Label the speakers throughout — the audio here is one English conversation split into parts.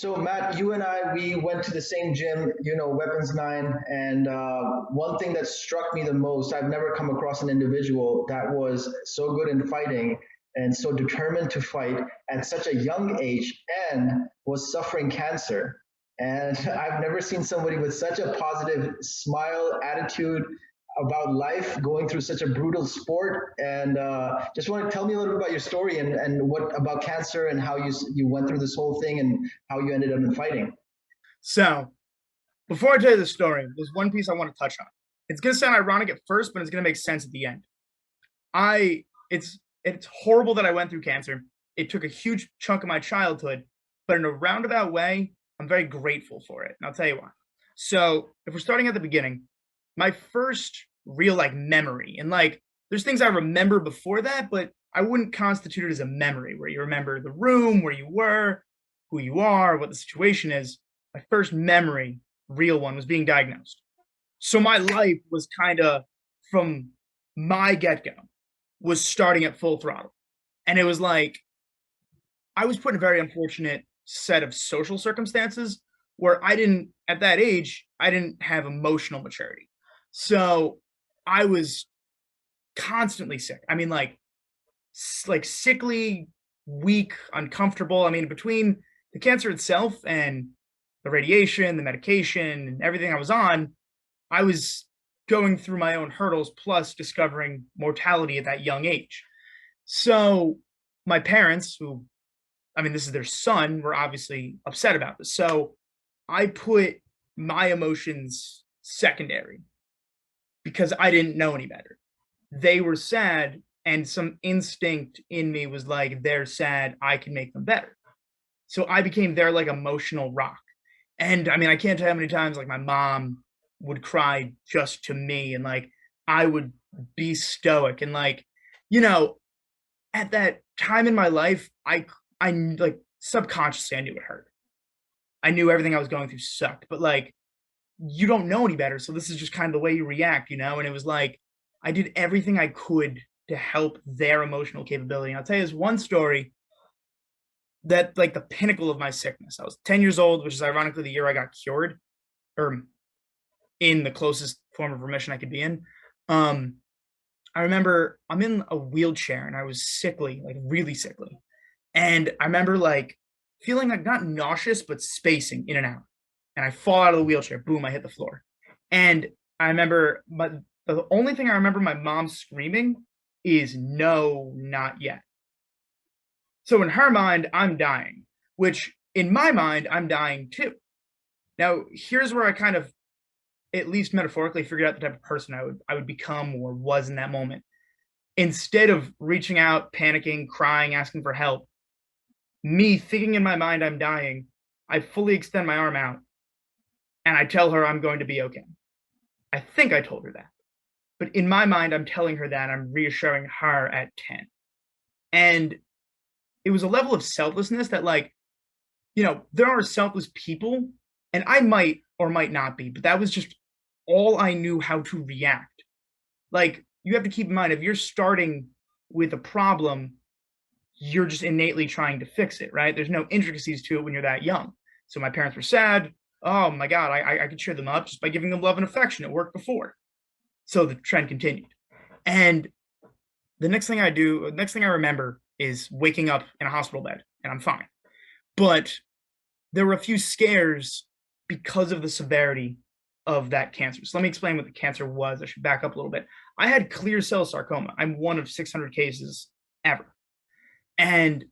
Speaker 1: So Matt, you and I, we went to the same gym, Weapons Nine, and one thing that struck me the most, I've never come across an individual that was so good in fighting and so determined to fight at such a young age and was suffering cancer. And I've never seen somebody with such a positive smile, attitude about life, going through such a brutal sport. And just want to tell me a little bit about your story and what about cancer and how you went through this whole thing and how you ended up in fighting.
Speaker 2: So, before I tell you the story, there's one piece I want to touch on. It's going to sound ironic at first, but it's going to make sense at the end. I it's horrible that I went through cancer. It took a huge chunk of my childhood, but in a roundabout way, I'm very grateful for it. And I'll tell you why. So, if we're starting at the beginning, my first real memory, and there's things I remember before that, but I wouldn't constitute it as a memory where you remember the room, where you were, who you are, what the situation is. My first memory, real one, was being diagnosed. So my life was kind of, from my get-go, was starting at full throttle. And it was like I was put in a very unfortunate set of social circumstances where at that age, I didn't have emotional maturity. So I was constantly sick. I mean, like sickly, weak, uncomfortable. I mean, between the cancer itself and the radiation, the medication, and everything I was on, I was going through my own hurdles, plus discovering mortality at that young age. So my parents, who, I mean, this is their son, were obviously upset about this. So I put my emotions secondary because I didn't know any better. They were sad, and some instinct in me was like, they're sad, I can make them better. So I became their emotional rock. And I mean, I can't tell you how many times my mom would cry just to me, and I would be stoic, and you know, at that time in my life, I subconsciously I knew it hurt. I knew everything I was going through sucked, but you don't know any better, so this is just kind of the way you react, And it was like I did everything I could to help their emotional capability. And I'll tell you this one story that the pinnacle of my sickness. I was 10 years old, which is ironically the year I got cured, or in the closest form of remission I could be in. Um, I remember I'm in a wheelchair and I was sickly, really sickly. And I remember feeling not nauseous, but spacing in and out. And I fall out of the wheelchair. Boom, I hit the floor. And I remember the only thing I remember my mom screaming is no, not yet. So in her mind, I'm dying, which in my mind, I'm dying too. Now, here's where I kind of, at least metaphorically, figured out the type of person I would become or was in that moment. Instead of reaching out, panicking, crying, asking for help, me thinking in my mind I'm dying, I fully extend my arm out and I tell her I'm going to be okay. I think I told her that. But in my mind, I'm telling her that, I'm reassuring her at 10. And it was a level of selflessness that there are selfless people, and I might or might not be, but that was just all I knew how to react. You have to keep in mind, if you're starting with a problem, you're just innately trying to fix it, right? There's no intricacies to it when you're that young. So my parents were sad. Oh my God, I could cheer them up just by giving them love and affection. It worked before. So the trend continued. And the next thing I remember is waking up in a hospital bed, and I'm fine. But there were a few scares because of the severity of that cancer. So let me explain what the cancer was. I should back up a little bit. I had clear cell sarcoma. I'm one of 600 cases ever. And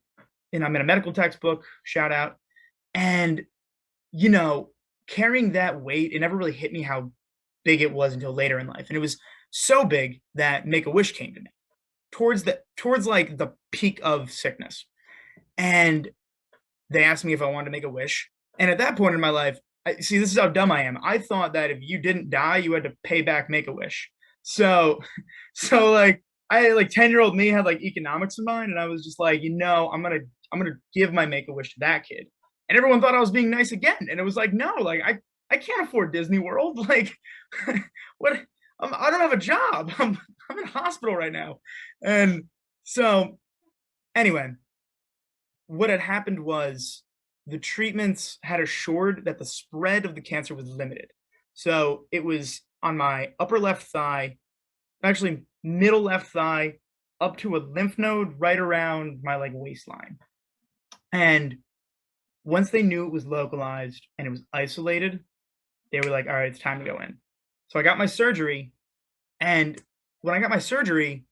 Speaker 2: I'm in a medical textbook, shout out. And, carrying that weight, it never really hit me how big it was until later in life. And it was so big that Make-A-Wish came to me towards the peak of sickness. And they asked me if I wanted to make a wish. And at that point in my life, this is how dumb I am. I thought that if you didn't die, you had to pay back Make-A-Wish. So, I 10-year-old me had economics in mind, and I was just I'm gonna give my Make-A-Wish to that kid. And everyone thought I was being nice again. And it was no, I can't afford Disney World. What I don't have a job. I'm in a hospital right now. And so anyway, what had happened was the treatments had assured that the spread of the cancer was limited. So it was on my upper left thigh, actually middle left thigh, up to a lymph node right around my like waistline. And once they knew it was localized and it was isolated, they were like, all right, it's time to go in. So I got my surgery. And when I got my surgery,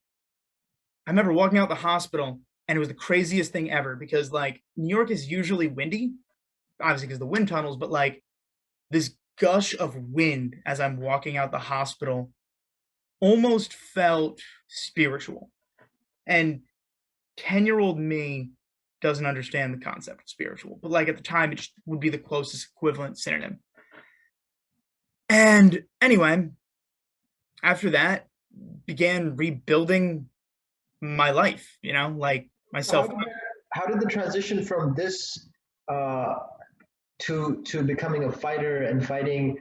Speaker 2: I remember walking out the hospital and it was the craziest thing ever because like New York is usually windy, obviously because the wind tunnels, but like this gush of wind as I'm walking out the hospital almost felt spiritual. And 10-year-old me doesn't understand the concept of spiritual, but like at the time, it just would be the closest equivalent synonym. And anyway, after that, began rebuilding my life, you know, like myself.
Speaker 1: How did the transition from this uh, to becoming a fighter and fighting?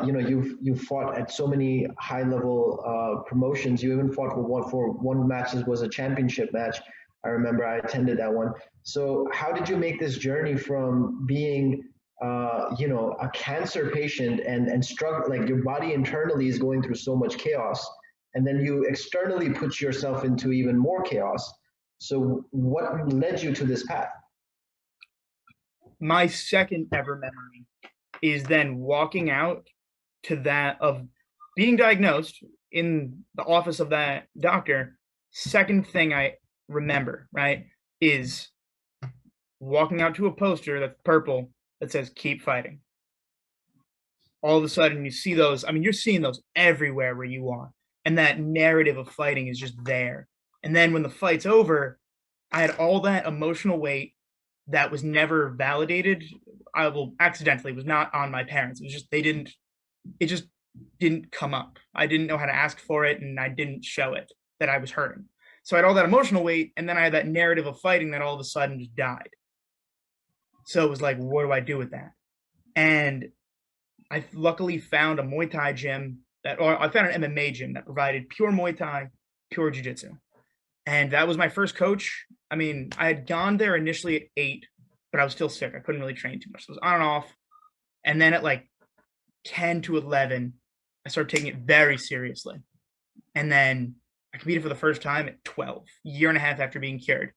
Speaker 1: You've fought at so many high level promotions. You even fought for one match. This was a championship match. I remember I attended that one. So how did you make this journey from being a cancer patient and struggle, like your body internally is going through so much chaos, and then you externally put yourself into even more chaos. So what led you to this path?
Speaker 2: My second ever memory is then walking out to that of being diagnosed in the office of that doctor. Second thing I remember, right, is walking out to a poster that's purple that says keep fighting. All of a sudden you see those, I mean, you're seeing those everywhere where you are. And that narrative of fighting is just there. And then when the fight's over, I had all that emotional weight that was never validated. I will accidentally was not on my parents. It was just it just didn't come up. I didn't know how to ask for it and I didn't show it that I was hurting. So I had all that emotional weight and then I had that narrative of fighting that all of a sudden just died. So it was like, what do I do with that? And I luckily found a Muay Thai gym or I found an MMA gym that provided pure Muay Thai, pure Jiu-Jitsu. And that was my first coach. I mean, I had gone there initially at 8, but I was still sick. I couldn't really train too much. So it was on and off. And then at like 10 to 11, I started taking it very seriously. And then I competed for the first time at 12, a year and a half after being cured.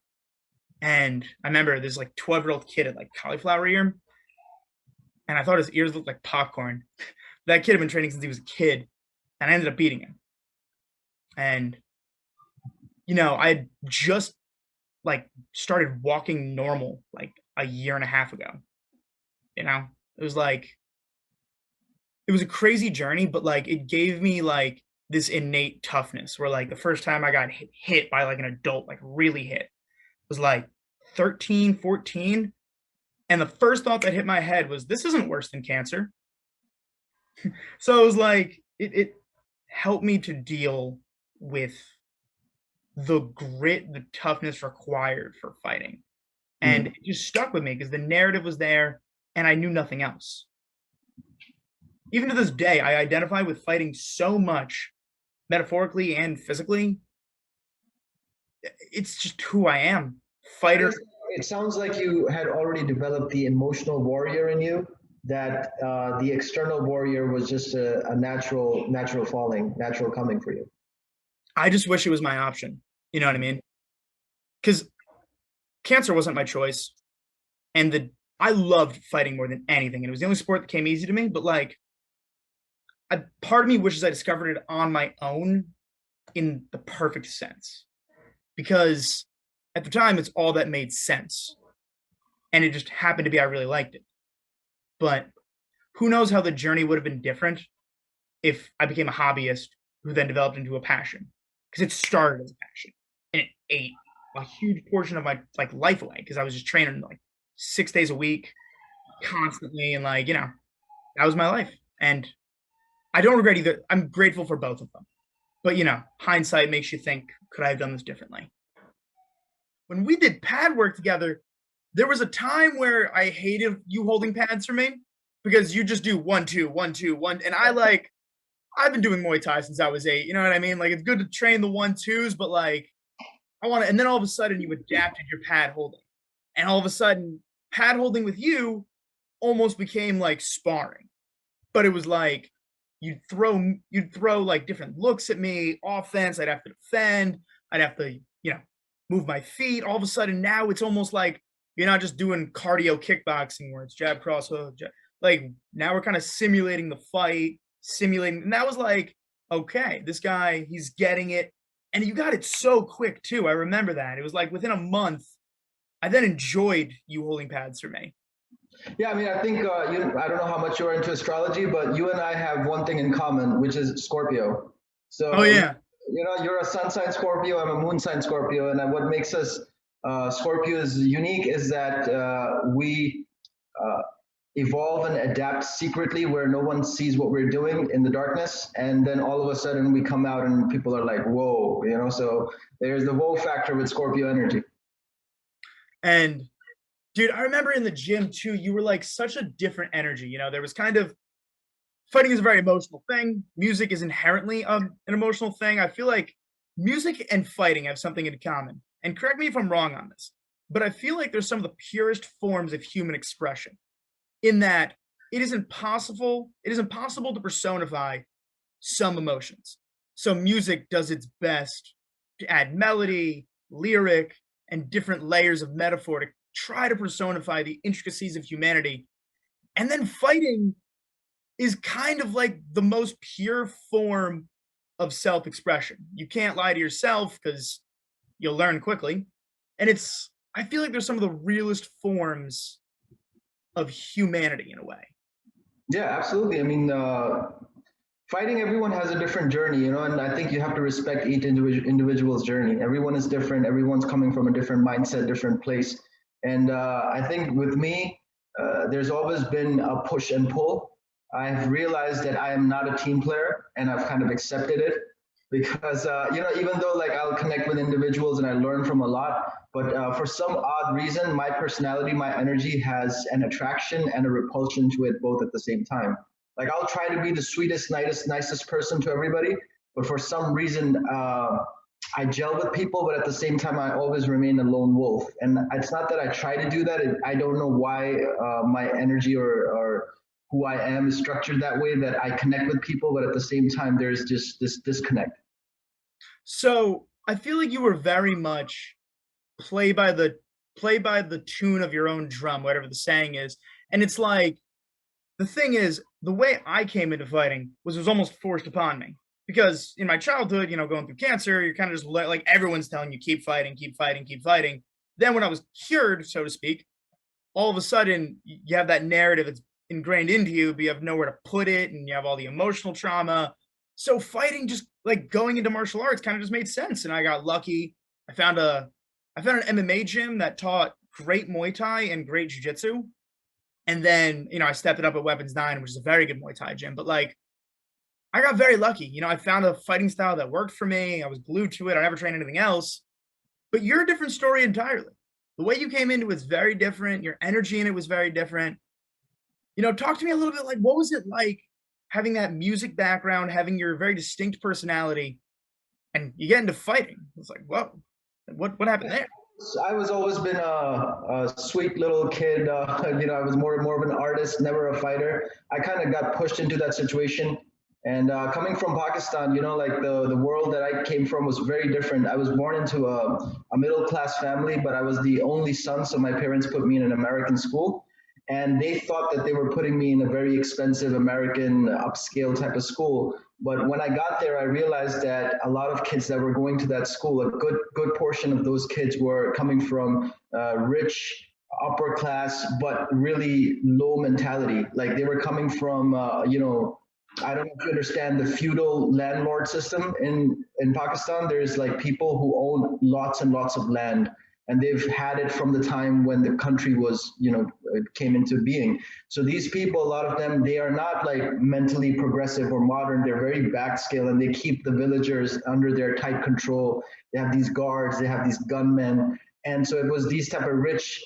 Speaker 2: And I remember this like 12-year-old kid had like cauliflower ear. And I thought his ears looked like popcorn. That kid had been training since he was a kid. And I ended up beating him. And, I had just like started walking normal like a year and a half ago. It was like, it was a crazy journey, but like it gave me like this innate toughness where like the first time I got hit by like an adult, like really hit, was like 13, 14. And the first thought that hit my head was, this isn't worse than cancer. So it was like, it helped me to deal with the grit, the toughness required for fighting. And it just stuck with me because the narrative was there and I knew nothing else. Even to this day, I identify with fighting so much, metaphorically and physically. It's just who I am. Fighter.
Speaker 1: It sounds like you had already developed the emotional warrior in you, that the external warrior was just a natural coming for you.
Speaker 2: I just wish it was my option. You know what I mean? Because cancer wasn't my choice. And I loved fighting more than anything. And it was the only sport that came easy to me. But like, part of me wishes I discovered it on my own in the perfect sense. Because at the time, it's all that made sense. And it just happened to be I really liked it. But who knows how the journey would have been different if I became a hobbyist who then developed into a passion. Because it started as a passion. And it ate a huge portion of my like life away because I was just training like 6 days a week constantly. And like, that was my life. And I don't regret either. I'm grateful for both of them. But, hindsight makes you think, could I have done this differently? When we did pad work together, there was a time where I hated you holding pads for me because you just do 1, 2, 1, 2, 1. And I've been doing Muay Thai since I was 8. You know what I mean? Like, it's good to train the 1, 2s, but like, I want to, and then all of a sudden you adapted your pad holding. And all of a sudden, pad holding with you almost became like sparring. But it was like you'd throw like different looks at me, offense, I'd have to defend, I'd have to, move my feet. All of a sudden now it's almost like you're not just doing cardio kickboxing where it's jab, cross, hook, jab. Like now we're kind of simulating the fight, simulating, and that was like, okay, this guy, he's getting it. And you got it so quick too. I remember that. It was like within a month, I then enjoyed you holding pads for me.
Speaker 1: Yeah, I mean, I think I don't know how much you're into astrology, but you and I have one thing in common, which is Scorpio.
Speaker 2: Oh
Speaker 1: So
Speaker 2: yeah.
Speaker 1: you're a sun sign Scorpio, I'm a moon sign Scorpio, and what makes us Scorpios unique is that we uh, evolve and adapt secretly where no one sees what we're doing in the darkness, and then all of a sudden we come out and people are like, "Whoa!" So there's the whoa factor with Scorpio energy.
Speaker 2: And dude, I remember in the gym too, you were like such a different energy. There was kind of fighting is a very emotional thing. Music is inherently an emotional thing. I feel like music and fighting have something in common. And correct me if I'm wrong on this, but I feel like there's some of the purest forms of human expression in that it is impossible to personify some emotions. So music does its best to add melody, lyric, and different layers of metaphor to try to personify the intricacies of humanity. And then fighting is kind of like the most pure form of self-expression. You can't lie to yourself because you'll learn quickly. And I feel like there's some of the realest forms of humanity in a way.
Speaker 1: Yeah, absolutely. I mean, fighting, everyone has a different journey, and I think you have to respect each individual's journey. Everyone is different. Everyone's coming from a different mindset, different place. And I think with me, there's always been a push and pull. I've realized that I am not a team player, and I've kind of accepted it because even though like I'll connect with individuals and I learn from a lot, but for some odd reason, my personality, my energy has an attraction and a repulsion to it both at the same time. Like I'll try to be the sweetest, nicest person to everybody, but for some reason, I gel with people, but at the same time, I always remain a lone wolf. And it's not that I try to do that. I don't know why my energy or who I am is structured that way, that I connect with people, but at the same time, there's just this disconnect.
Speaker 2: So I feel like you were very much play by the play by the tune of your own drum, whatever the saying is. And it's like the thing is, the way I came into fighting was almost forced upon me. Because in my childhood, going through cancer, you're kind of just like everyone's telling you keep fighting, keep fighting, keep fighting. Then when I was cured, so to speak, all of a sudden you have that narrative that's ingrained into you, but you have nowhere to put it, and you have all the emotional trauma. So fighting, just like going into martial arts, kind of just made sense. And I got lucky. I found a I found an MMA gym that taught great Muay Thai and great Jiu Jitsu. And then, I stepped it up at Weapons 9, which is a very good Muay Thai gym. But like, I got very lucky. I found a fighting style that worked for me. I was glued to it. I never trained anything else. But you're a different story entirely. The way you came into it was very different. Your energy in it was very different. Talk to me a little bit, like, what was it like having that music background, having your very distinct personality, and you get into fighting? It's like, whoa, what happened there?
Speaker 1: I was always been a sweet little kid. I was more of an artist, never a fighter. I kind of got pushed into that situation. And coming from Pakistan, like the world that I came from was very different. I was born into a middle class family, but I was the only son, so my parents put me in an American school. And they thought that they were putting me in a very expensive American upscale type of school. But when I got there, I realized that a lot of kids that were going to that school, a good portion of those kids were coming from rich, upper class, but really low mentality. Like they were coming from, I don't know if you understand the feudal landlord system in Pakistan. There's like people who own lots and lots of land, and they've had it from the time when the country was, came into being. So these people, a lot of them, they are not like mentally progressive or modern. They're very backscale, and they keep the villagers under their tight control. They have these guards, they have these gunmen. And so it was these type of rich,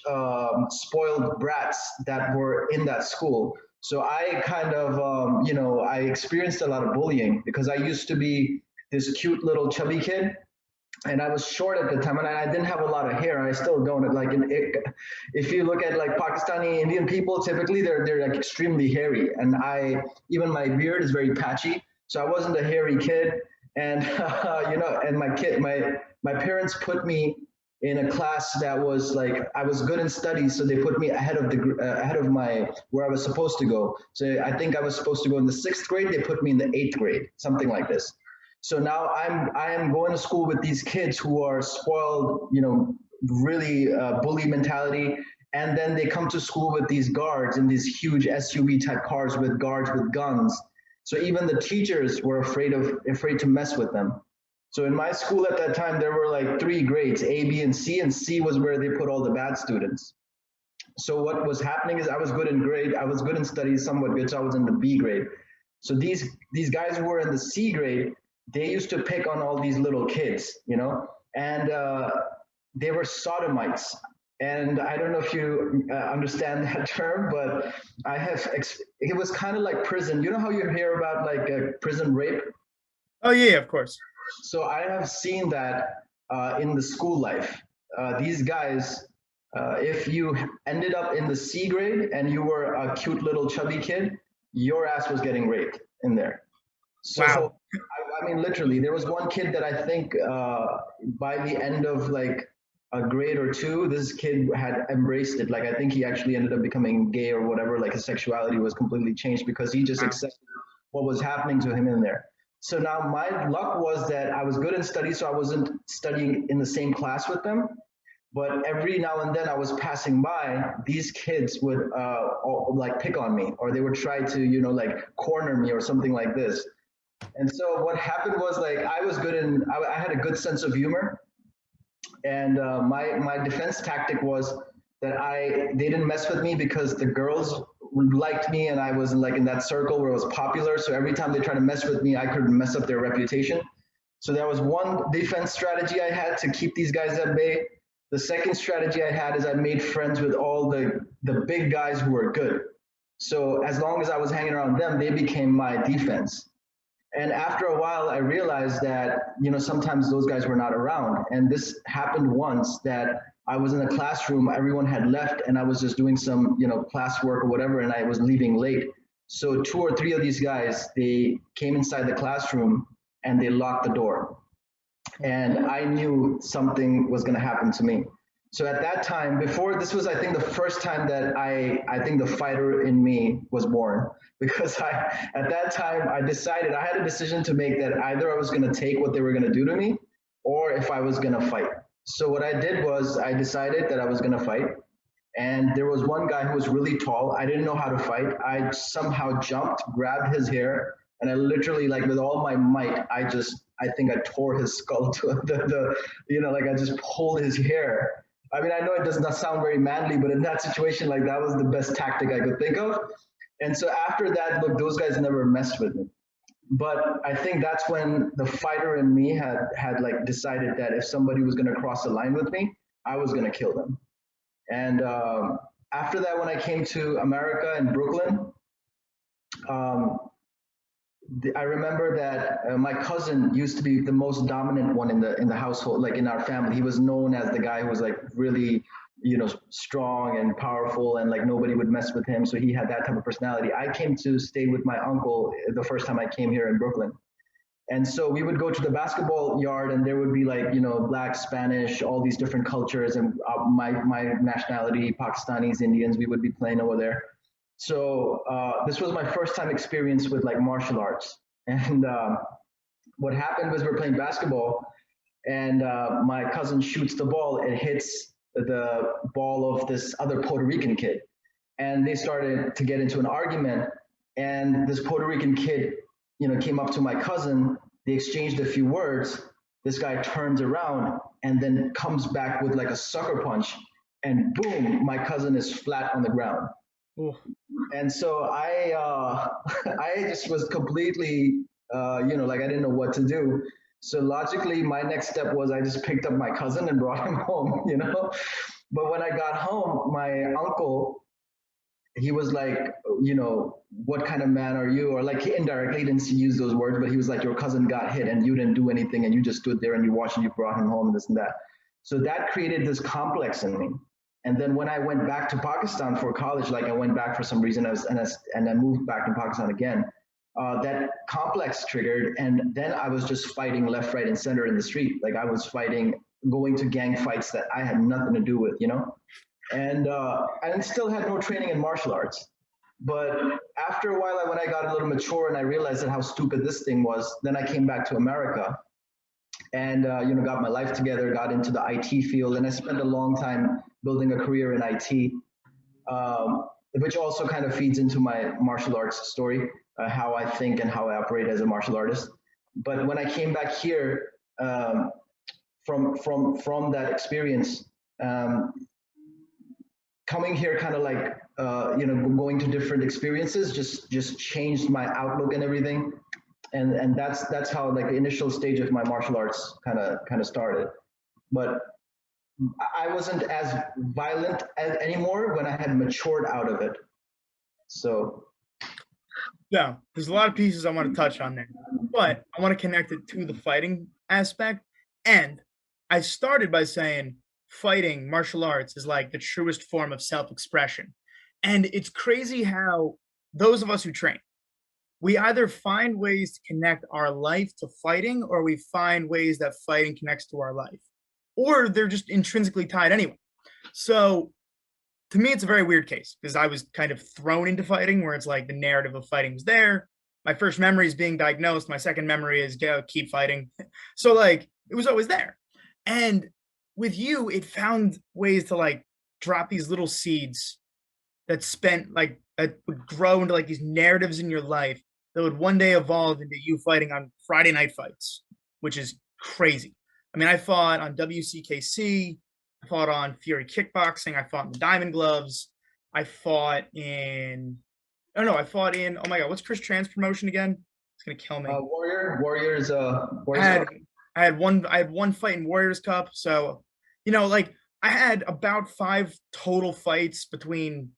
Speaker 1: spoiled brats that were in that school. So I kind of, I experienced a lot of bullying because I used to be this cute little chubby kid, and I was short at the time, and I didn't have a lot of hair. I still don't. Like, if you look at like Pakistani Indian people, typically they're like extremely hairy, and even my beard is very patchy. So I wasn't a hairy kid, and and my parents put me in a class that was like I was good in studies, so they put me ahead of my where I was supposed to go. So I think I was supposed to go in the sixth grade. They put me in the eighth grade, something like this. So now I am going to school with these kids who are spoiled, really bully mentality, and then they come to school with these guards in these huge SUV type cars with guards with guns. So even the teachers were afraid to mess with them. So in my school at that time, there were like three grades, A, B, and C was where they put all the bad students. So what was happening is I was good in studies, somewhat good, so I was in the B grade. So these guys who were in the C grade, they used to pick on all these little kids, and they were sodomites. And I don't know if you understand that term, but it was kind of like prison. You know how you hear about like prison rape?
Speaker 2: Oh yeah, of course.
Speaker 1: So I have seen that in the school life. These guys, if you ended up in the C grade and you were a cute little chubby kid, your ass was getting raped in there. So,
Speaker 2: Wow.
Speaker 1: I mean, literally, there was one kid that I think by the end of like a grade or two, this kid had embraced it. Like, I think he actually ended up becoming gay or whatever. Like, his sexuality was completely changed because he just
Speaker 2: Wow.
Speaker 1: accepted what was happening to him in there. So now my luck was that I was good in studies, so I wasn't studying in the same class with them. But every now and then I was passing by, these kids would like pick on me, or they would try to, like corner me or something like this. And so what happened was like I had a good sense of humor, and my defense tactic was that they didn't mess with me because the girls liked me and I was like in that circle where it was popular. So every time they tried to mess with me, I could mess up their reputation. So that was one defense strategy I had to keep these guys at bay. The second strategy I had is I made friends with all the big guys who were good. So as long as I was hanging around them, they became my defense. And after a while, I realized that, sometimes those guys were not around. And this happened once that I was in a classroom, everyone had left, and I was just doing some, classwork or whatever, and I was leaving late. So two or three of these guys, they came inside the classroom and they locked the door. And I knew something was going to happen to me. So at that time, before this was, I think, the first time that I think the fighter in me was born, because at that time, I had a decision to make that either I was going to take what they were going to do to me, or if I was going to fight. So what I did was I decided that I was going to fight. And there was one guy who was really tall. I didn't know how to fight. I somehow jumped, grabbed his hair, and I literally, like with all my might, I think I tore his skull to like I just pulled his hair. I mean, I know it does not sound very manly, but in that situation, like that was the best tactic I could think of. And so after that, look, those guys never messed with me. But I think that's when the fighter in me had like decided that if somebody was going to cross the line with me, I was going to kill them. And after that, when I came to America in Brooklyn, um, I remember that my cousin used to be the most dominant one in the household, like in our family. He was known as the guy who was like really, strong and powerful, and like nobody would mess with him. So he had that type of personality. I came to stay with my uncle the first time I came here in Brooklyn. And so we would go to the basketball yard, and there would be like, black, Spanish, all these different cultures, and my nationality, Pakistanis, Indians, we would be playing over there. So this was my first time experience with like martial arts. And what happened was we're playing basketball, and my cousin shoots the ball. It hits the ball of this other Puerto Rican kid, and they started to get into an argument. And this Puerto Rican kid, came up to my cousin. They exchanged a few words. This guy turns around and then comes back with like a sucker punch, and boom, my cousin is flat on the ground.
Speaker 2: Ooh.
Speaker 1: And so I just was completely, like I didn't know what to do. So logically, my next step was I just picked up my cousin and brought him home, But when I got home, my uncle he was like, you know, what kind of man are you? Or like he indirectly didn't use those words, but he was like, your cousin got hit and you didn't do anything and you just stood there and you watched and you brought him home and this and that. So that created this complex in me. And then when I went back to Pakistan for college, like I went back for some reason, and I moved back to Pakistan again. That complex triggered, and then I was just fighting left, right, and center in the street. Like I was fighting, going to gang fights that I had nothing to do with, you know. And I still had no training in martial arts. But after a while, when I got a little mature and I realized that how stupid this thing was, then I came back to America and you know, got my life together, got into the IT field, and I spent a long time building a career in IT, which also kind of feeds into my martial arts story, how I think and how I operate as a martial artist. But when I came back here from that experience, coming here kind of like you know, going to different experiences just changed my outlook and everything, and that's how like the initial stage of my martial arts kind of started. But I wasn't as violent anymore when I had matured out of it. So
Speaker 2: Yeah, there's a lot of pieces I want to touch on there, but I want to connect it to the fighting aspect. And I started by saying fighting, martial arts is like the truest form of self-expression. And it's crazy how those of us who train, we either find ways to connect our life to fighting, or we find ways that fighting connects to our life, or they're just intrinsically tied anyway. So to me, it's a very weird case because I was kind of thrown into fighting where it's like the narrative of fighting was there. My first memory is being diagnosed. My second memory is go keep fighting. So like it was always there. And with you, it found ways to like drop these little seeds that spent like that would grow into like these narratives in your life that would one day evolve into you fighting on Friday night fights, which is crazy. I mean, I fought on WCKC, I fought on Fury Kickboxing, I fought in the Diamond Gloves, I fought in, oh no, I fought in, oh my God, what's Chris Tran's promotion again? It's gonna kill me.
Speaker 1: Warriors.
Speaker 2: I had one fight in Warriors Cup, so you know, like I had about 5 total fights between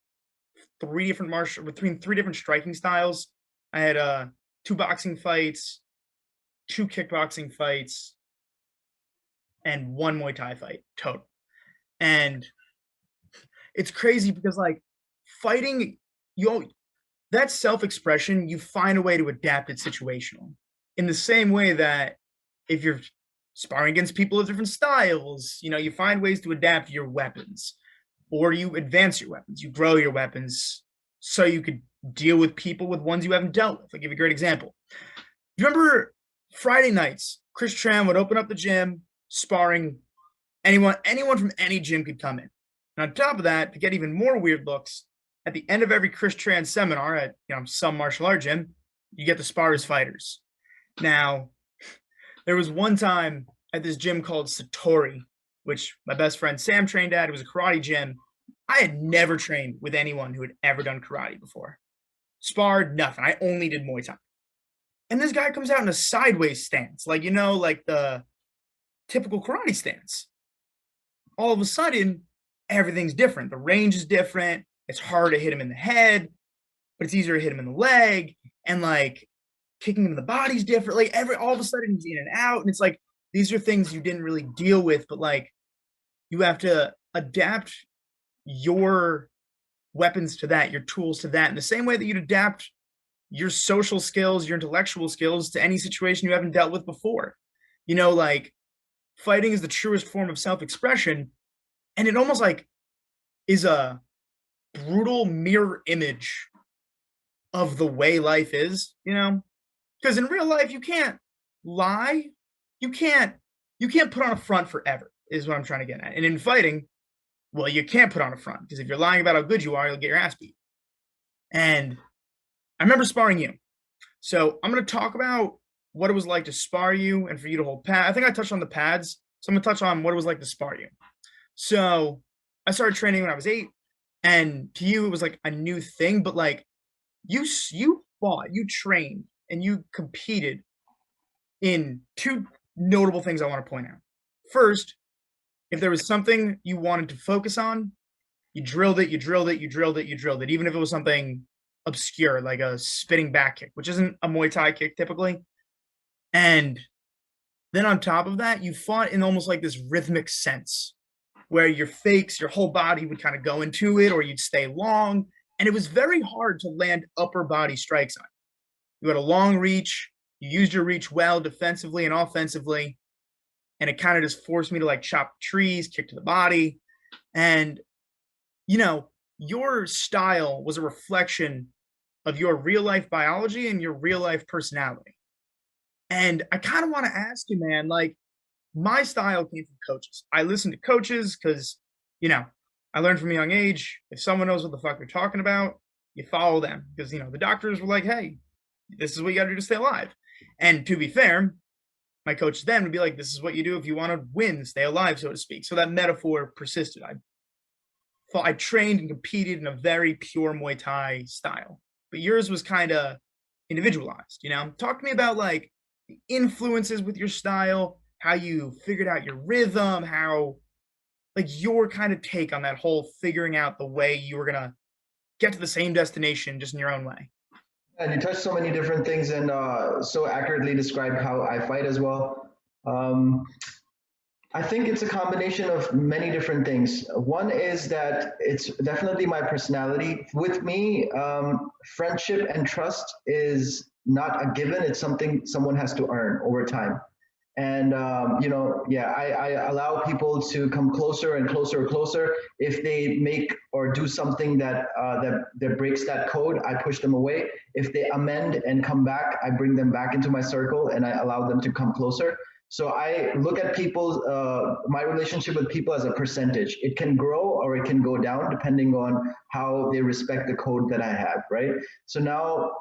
Speaker 2: three different striking styles. I had 2 boxing fights, 2 kickboxing fights, and 1 Muay Thai fight total. And it's crazy because like fighting, that self-expression, you find a way to adapt it situational. In the same way that if you're sparring against people of different styles, you know, you find ways to adapt your weapons, or you advance your weapons, you grow your weapons so you could deal with people with ones you haven't dealt with. I'll give you a great example. You remember Friday nights, Chris Tran would open up the gym, sparring anyone from any gym could come in. And on top of that, to get even more weird looks, at the end of every Chris Tran seminar at some martial art gym, you get to spar as fighters. Now, there was one time at this gym called Satori, which my best friend Sam trained at. It was a karate gym. I had never trained with anyone who had ever done karate before. Sparred, nothing. I only did Muay Thai. And this guy comes out in a sideways stance, like, like the typical karate stance. All of a sudden, everything's different. The range is different. It's hard to hit him in the head, but it's easier to hit him in the leg. And like kicking him in the body's different. Like all of a sudden he's in and out. And it's like, these are things you didn't really deal with, but like you have to adapt your weapons to that, your tools to that, in the same way that you'd adapt your social skills, your intellectual skills to any situation you haven't dealt with before. Like fighting is the truest form of self-expression, and it almost like is a brutal mirror image of the way life is, because in real life you can't lie, you can't put on a front forever, is what I'm trying to get at. And in fighting, well, you can't put on a front, because if you're lying about how good you are, you'll get your ass beat. And I remember sparring you, so I'm going to talk about what it was like to spar you and for you to hold pad. I think I touched on the pads, so I'm going to touch on what it was like to spar you. So I started training when I was 8, and to you it was like a new thing, but like you fought, you trained, and you competed in 2 notable things I want to point out. First, if there was something you wanted to focus on, You drilled it, you drilled it, you drilled it, you drilled it, even if it was something obscure like a spinning back kick, which isn't a Muay Thai kick typically. And then on top of that, you fought in almost like this rhythmic sense where your fakes, your whole body would kind of go into it or you'd stay long. And it was very hard to land upper body strikes on. You had a long reach, you used your reach well defensively and offensively. And it kind of just forced me to like chop trees, kick to the body. And, you know, your style was a reflection of your real life biology and your real life personality. And I kind of want to ask you, man, like my style came from coaches. I listened to coaches because, you know, I learned from a young age, if someone knows what the fuck they're talking about, you follow them. Because, you know, the doctors were like, hey, this is what you got to do to stay alive. And to be fair, my coach then would be like, this is what you do if you want to win, stay alive, so to speak. So that metaphor persisted. I trained and competed in a very pure Muay Thai style. But yours was kind of individualized, you know? Talk to me about like the influences with your style, how you figured out your rhythm, how like your kind of take on that whole figuring out the way you were gonna get to the same destination just in your own way.
Speaker 1: And you touched so many different things and so accurately described how I fight as well. Um, I think it's a combination of many different things. One is that it's definitely my personality. With me, friendship and trust is not a given. It's something someone has to earn over time. And you know, yeah, I allow people to come closer and closer and closer. If they make or do something that breaks that code, I push them away. If they amend and come back, I bring them back into my circle and I allow them to come closer. So I look at people, my relationship with people as a percentage. It can grow or it can go down depending on how they respect the code that I have, right? So now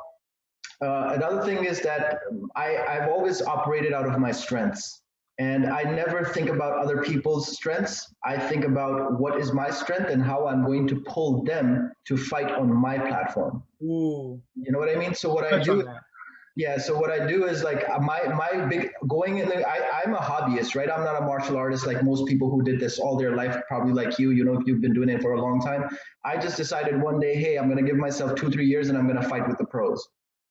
Speaker 1: another thing is that I've always operated out of my strengths. And I never think about other people's strengths. I think about what is my strength and how I'm going to pull them to fight on my platform.
Speaker 2: Ooh.
Speaker 1: You know what I mean? So what I
Speaker 2: Touch on
Speaker 1: do,
Speaker 2: that.
Speaker 1: yeah. So what I do is like my big going in. I'm a hobbyist, right? I'm not a martial artist like most people who did this all their life, probably like you. You know, if you've been doing it for a long time. I just decided one day, hey, I'm going to give myself 2-3 years and I'm going to fight with the pros.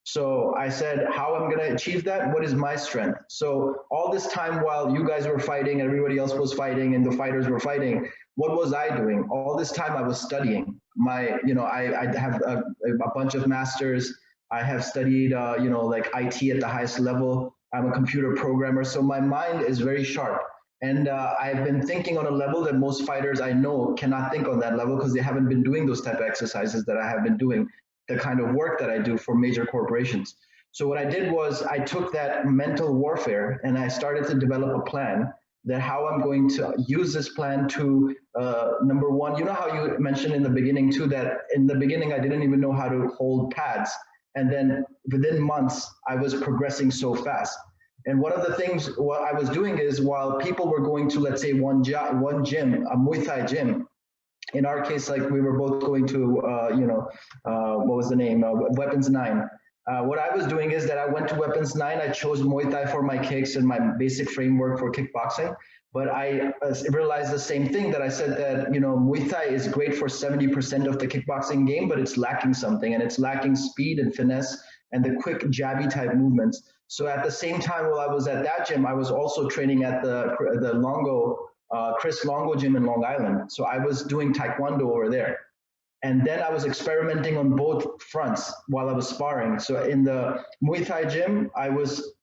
Speaker 1: So I said, how I'm going to achieve that? What is my strength? So all this time while you guys were fighting, everybody else was fighting, and the fighters were fighting, what was I doing? All this time I was studying. I have a bunch of masters. I have studied, like IT at the highest level. I'm a computer programmer, so my mind is very sharp. And I've been thinking on a level that most fighters I know cannot think on that level because they haven't been doing those type of exercises that I have been doing, the kind of work that I do for major corporations. So what I did was I took that mental warfare and I started to develop a plan that how I'm going to use this plan to, number one, you know how you mentioned in the beginning too, that in the beginning I didn't even know how to hold pads. And then within months, I was progressing so fast. And one of the things what I was doing is while people were going to, let's say, one gym, a Muay Thai gym, in our case, like we were both going to, what was the name? Weapons 9. What I was doing is that I went to Weapons 9. I chose Muay Thai for my kicks and my basic framework for kickboxing. But I realized the same thing that I said that, Muay Thai is great for 70% of the kickboxing game, but it's lacking something, and it's lacking speed and finesse and the quick jabby type movements. So at the same time, while I was at that gym, I was also training at the Chris Longo gym in Long Island. So I was doing Taekwondo over there. And then I was experimenting on both fronts while I was sparring. So in the Muay Thai gym, I was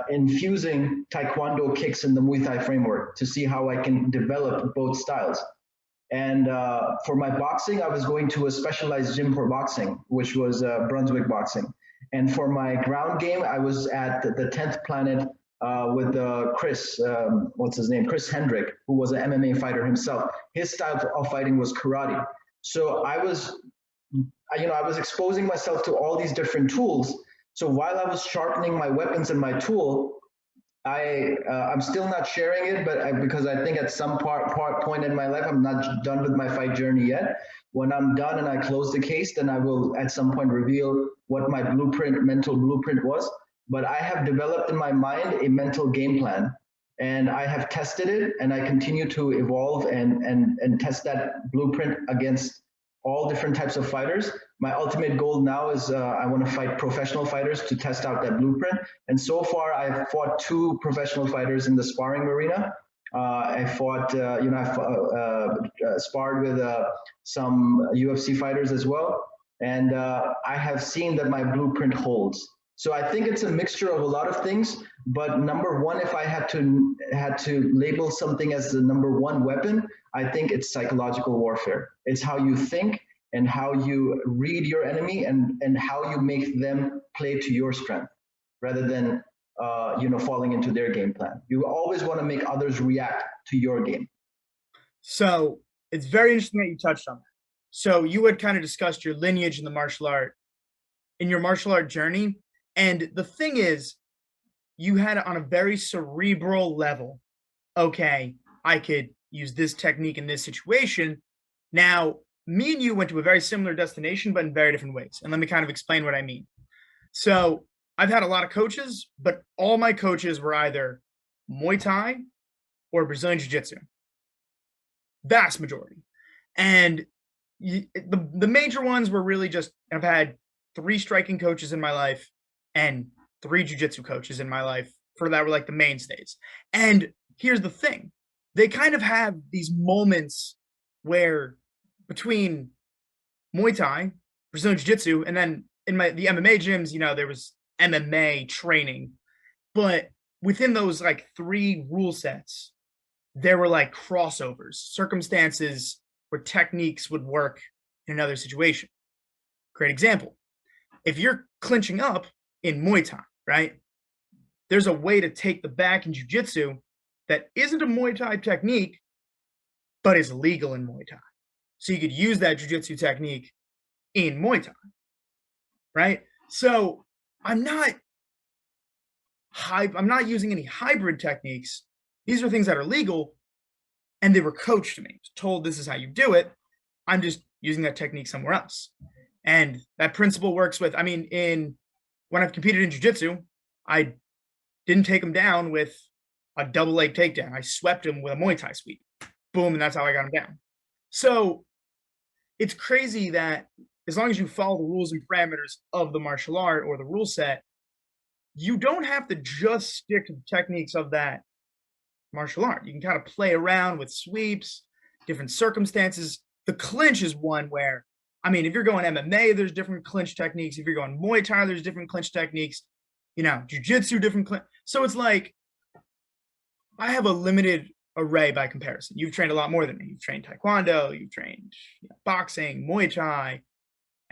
Speaker 1: infusing Taekwondo kicks in the Muay Thai framework to see how I can develop both styles. And for my boxing, I was going to a specialized gym for boxing, which was Brunswick Boxing. And for my ground game, I was at the 10th Planet with Chris, what's his name? Chris Hendrick, who was an MMA fighter himself. His style of fighting was karate. So I was exposing myself to all these different tools. So while I was sharpening my weapons and my tool, I'm still not sharing it, but because I think at some point in my life, I'm not done with my fight journey yet. When I'm done and I close the case, then I will at some point reveal what my mental blueprint was. But I have developed in my mind a mental game plan And I have tested it, and I continue to evolve and test that blueprint against all different types of fighters. My ultimate goal now is I want to fight professional fighters to test out that blueprint. And so far, I've fought 2 professional fighters in the sparring arena. I fought, I've sparred with some UFC fighters as well. And I have seen that my blueprint holds. So I think it's a mixture of a lot of things. But number one, if I had to label something as the number one weapon, I think it's psychological warfare. It's how you think and how you read your enemy and how you make them play to your strength rather than falling into their game plan. You always want to make others react to your game.
Speaker 2: So it's very interesting that you touched on that. So you had kind of discussed your lineage in the martial art, in your martial art journey. And the thing is, you had it on a very cerebral level. Okay, I could use this technique in this situation. Now, me and you went to a very similar destination, but in very different ways. And let me kind of explain what I mean. So I've had a lot of coaches, but all my coaches were either Muay Thai or Brazilian Jiu-Jitsu. Vast majority. And the major ones were really just, I've had 3 striking coaches in my life and 3 jiu-jitsu coaches in my life for that were like the mainstays. And here's the thing. They kind of have these moments where between Muay Thai, Brazilian Jiu-Jitsu, and then in the MMA gyms, there was MMA training. But within those like 3 rule sets, there were like crossovers, circumstances where techniques would work in another situation. Great example. If you're clinching up in Muay Thai, right? There's a way to take the back in Jiu-Jitsu that isn't a Muay Thai technique, but is legal in Muay Thai. So you could use that Jiu-Jitsu technique in Muay Thai, right? So I'm not using any hybrid techniques. These are things that are legal, and they were coached to me, told this is how you do it. I'm just using that technique somewhere else. And that principle works with, when I've competed in Jiu-Jitsu, I didn't take him down with a double leg takedown. I swept him with a Muay Thai sweep. Boom, and that's how I got him down. So it's crazy that as long as you follow the rules and parameters of the martial art or the rule set, you don't have to just stick to the techniques of that martial art. You can kind of play around with sweeps, different circumstances. The clinch is one where, if you're going MMA, there's different clinch techniques. If you're going Muay Thai, there's different clinch techniques. Jiu-Jitsu, different clinch. So it's like, I have a limited array by comparison. You've trained a lot more than me. You've trained Taekwondo, you've trained boxing, Muay Thai,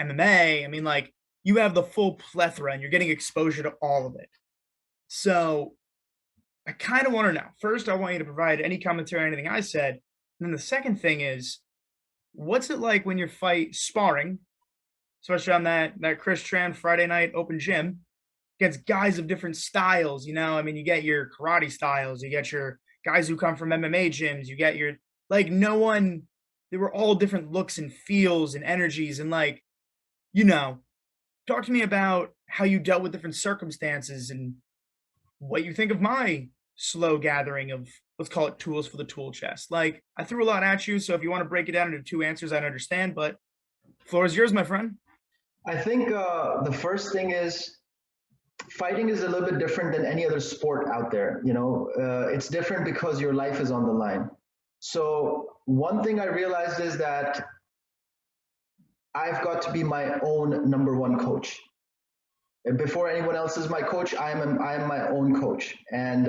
Speaker 2: MMA. You have the full plethora and you're getting exposure to all of it. So I kind of want to know. First, I want you to provide any commentary on anything I said. And then the second thing is, what's it like when you're sparring, especially on that Chris Tran Friday night open gym, against guys of different styles? You get your karate styles, you get your guys who come from MMA gyms, you get your, they were all different looks and feels and energies. And talk to me about how you dealt with different circumstances and what you think of my slow gathering of, let's call it, tools for the tool chest. I threw a lot at you, so if you want to break it down into 2 answers, I'd understand, but the floor is yours, my friend.
Speaker 1: I think the first thing is, fighting is a little bit different than any other sport out there. It's different because your life is on the line. So one thing I realized is that I've got to be my own number one coach. Before anyone else is my coach, I am my own coach. And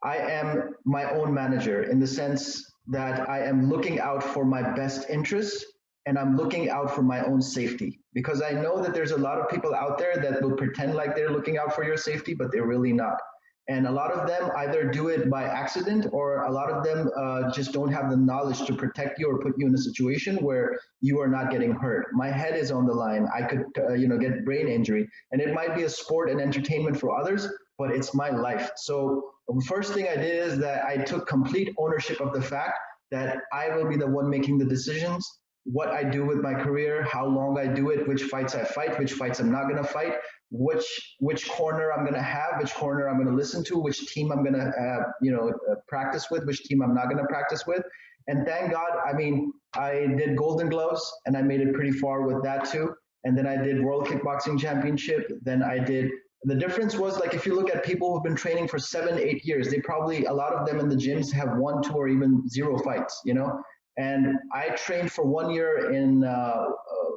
Speaker 1: I am my own manager in the sense that I am looking out for my best interests and I'm looking out for my own safety, because I know that there's a lot of people out there that will pretend like they're looking out for your safety, but they're really not. And a lot of them either do it by accident, or a lot of them just don't have the knowledge to protect you or put you in a situation where you are not getting hurt. My head is on the line. I could, get brain injury, and it might be a sport and entertainment for others, but it's my life. So the first thing I did is that I took complete ownership of the fact that I will be the one making the decisions, what I do with my career, how long I do it, which fights I fight, which fights I'm not going to fight. which corner I'm going to have, which corner I'm going to listen to, which team I'm going to practice with, which team I'm not going to practice with. And thank God, I mean, I did Golden Gloves and I made it pretty far with that too. And then I did World Kickboxing Championship. Then I did, the difference was like, if you look at people who've been training for 7-8 years, they probably, a lot of them in the gyms have 1, 2, or even 0 fights, you know? And I trained for 1 year in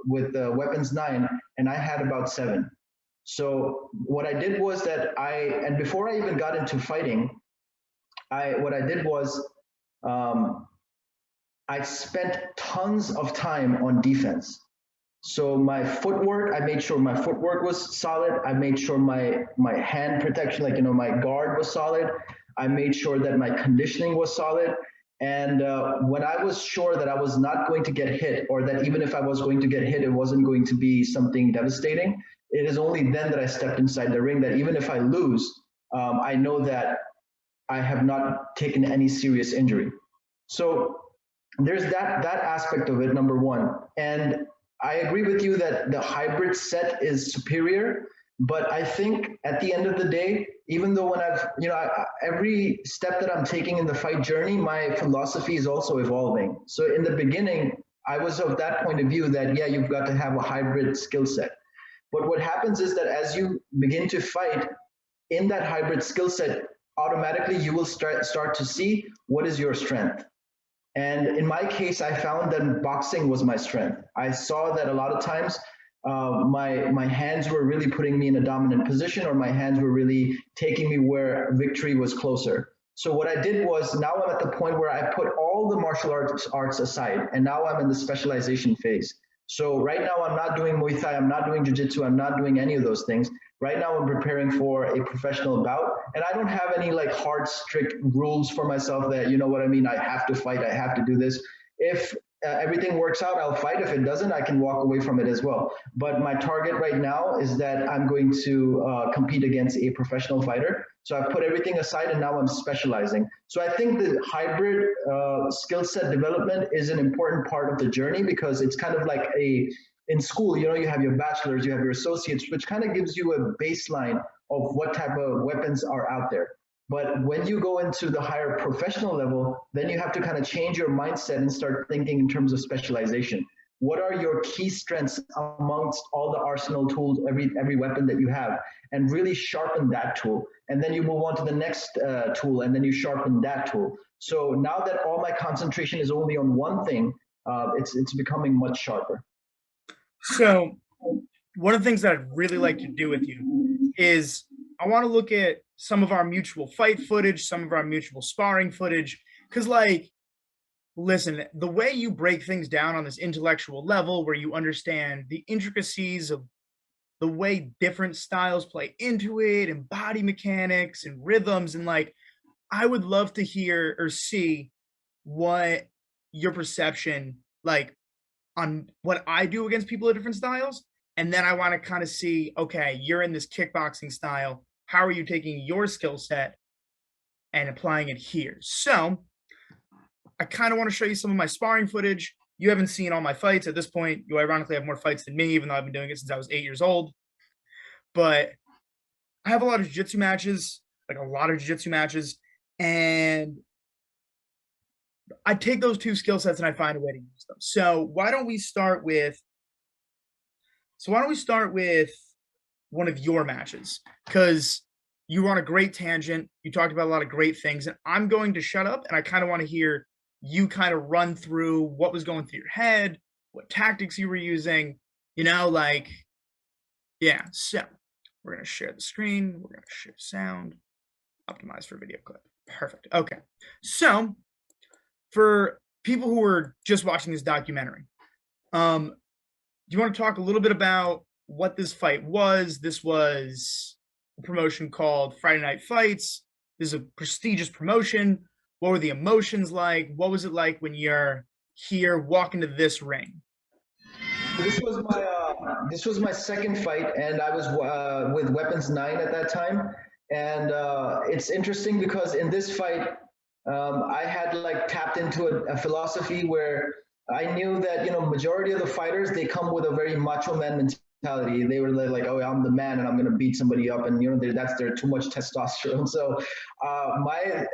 Speaker 1: with Weapons 9, and I had about 7. So what I did was that and before I even got into fighting, what I did was I spent tons of time on defense. So my footwork, I made sure my footwork was solid. I made sure my hand protection, like, my guard was solid. I made sure that my conditioning was solid. And when I was sure that I was not going to get hit, or that even if I was going to get hit, it wasn't going to be something devastating, it is only then that I stepped inside the ring, that even if I lose, I know that I have not taken any serious injury. So there's that aspect of it, number one. And I agree with you that the hybrid set is superior, but I think at the end of the day, even though when every step that I'm taking in the fight journey, my philosophy is also evolving. So in the beginning, I was of that point of view that, yeah, you've got to have a hybrid skill set. But what happens is that as you begin to fight in that hybrid skill set, automatically you will start to see what is your strength. And in my case, I found that boxing was my strength. I saw that a lot of times my hands were really putting me in a dominant position, or my hands were really taking me where victory was closer. So what I did was, now I'm at the point where I put all the martial arts aside, and now I'm in the specialization phase. So right now I'm not doing Muay Thai, I'm not doing Jiu-Jitsu, I'm not doing any of those things. Right now I'm preparing for a professional bout, and I don't have any like hard, strict rules for myself that, you know what I mean, I have to fight, I have to do this. If everything works out, I'll fight. If it doesn't, I can walk away from it as well. But my target right now is that I'm going to compete against a professional fighter. So I've put everything aside, and now I'm specializing. So I think the hybrid skill set development is an important part of the journey, because it's kind of like in school, you have your bachelor's, you have your associates, which kind of gives you a baseline of what type of weapons are out there. But when you go into the higher professional level, then you have to kind of change your mindset and start thinking in terms of specialization. What are your key strengths amongst all the arsenal tools, every weapon that you have, and really sharpen that tool. And then you move on to the next tool, and then you sharpen that tool. So now that all my concentration is only on one thing, it's becoming much sharper.
Speaker 2: So one of the things that I'd really like to do with you is I want to look at some of our mutual fight footage, some of our mutual sparring footage, because listen, the way you break things down on this intellectual level, where you understand the intricacies of the way different styles play into it, and body mechanics and rhythms, and I would love to hear or see what your perception on what I do against people of different styles. And then I want to kind of see, okay, you're in this kickboxing style. How are you taking your skill set and applying it here? So I kind of want to show you some of my sparring footage. You haven't seen all my fights at this point. You ironically have more fights than me, even though I've been doing it since I was 8 years old. But I have a lot of jiu-jitsu matches, and I take those two skill sets and I find a way to use them. So why don't we start with one of your matches? Because you were on a great tangent. You talked about a lot of great things, and I'm going to shut up, and I kind of want to hear you kind of run through what was going through your head, what tactics you were using, yeah. So we're going to share the screen. We're going to share sound, optimize for video clip. Perfect. Okay. So for people who are just watching this documentary, do you want to talk a little bit about what this fight was? This was a promotion called Friday Night Fights. This is a prestigious promotion. What were the emotions like? What was it like when you're here walking to this ring?
Speaker 1: This was my second fight, and I was with Weapons 9 at that time. And it's interesting because in this fight, I had tapped into a philosophy where I knew that majority of the fighters, they come with a very macho man mentality. They were like, oh, I'm the man and I'm going to beat somebody up. And, that's their too much testosterone. So my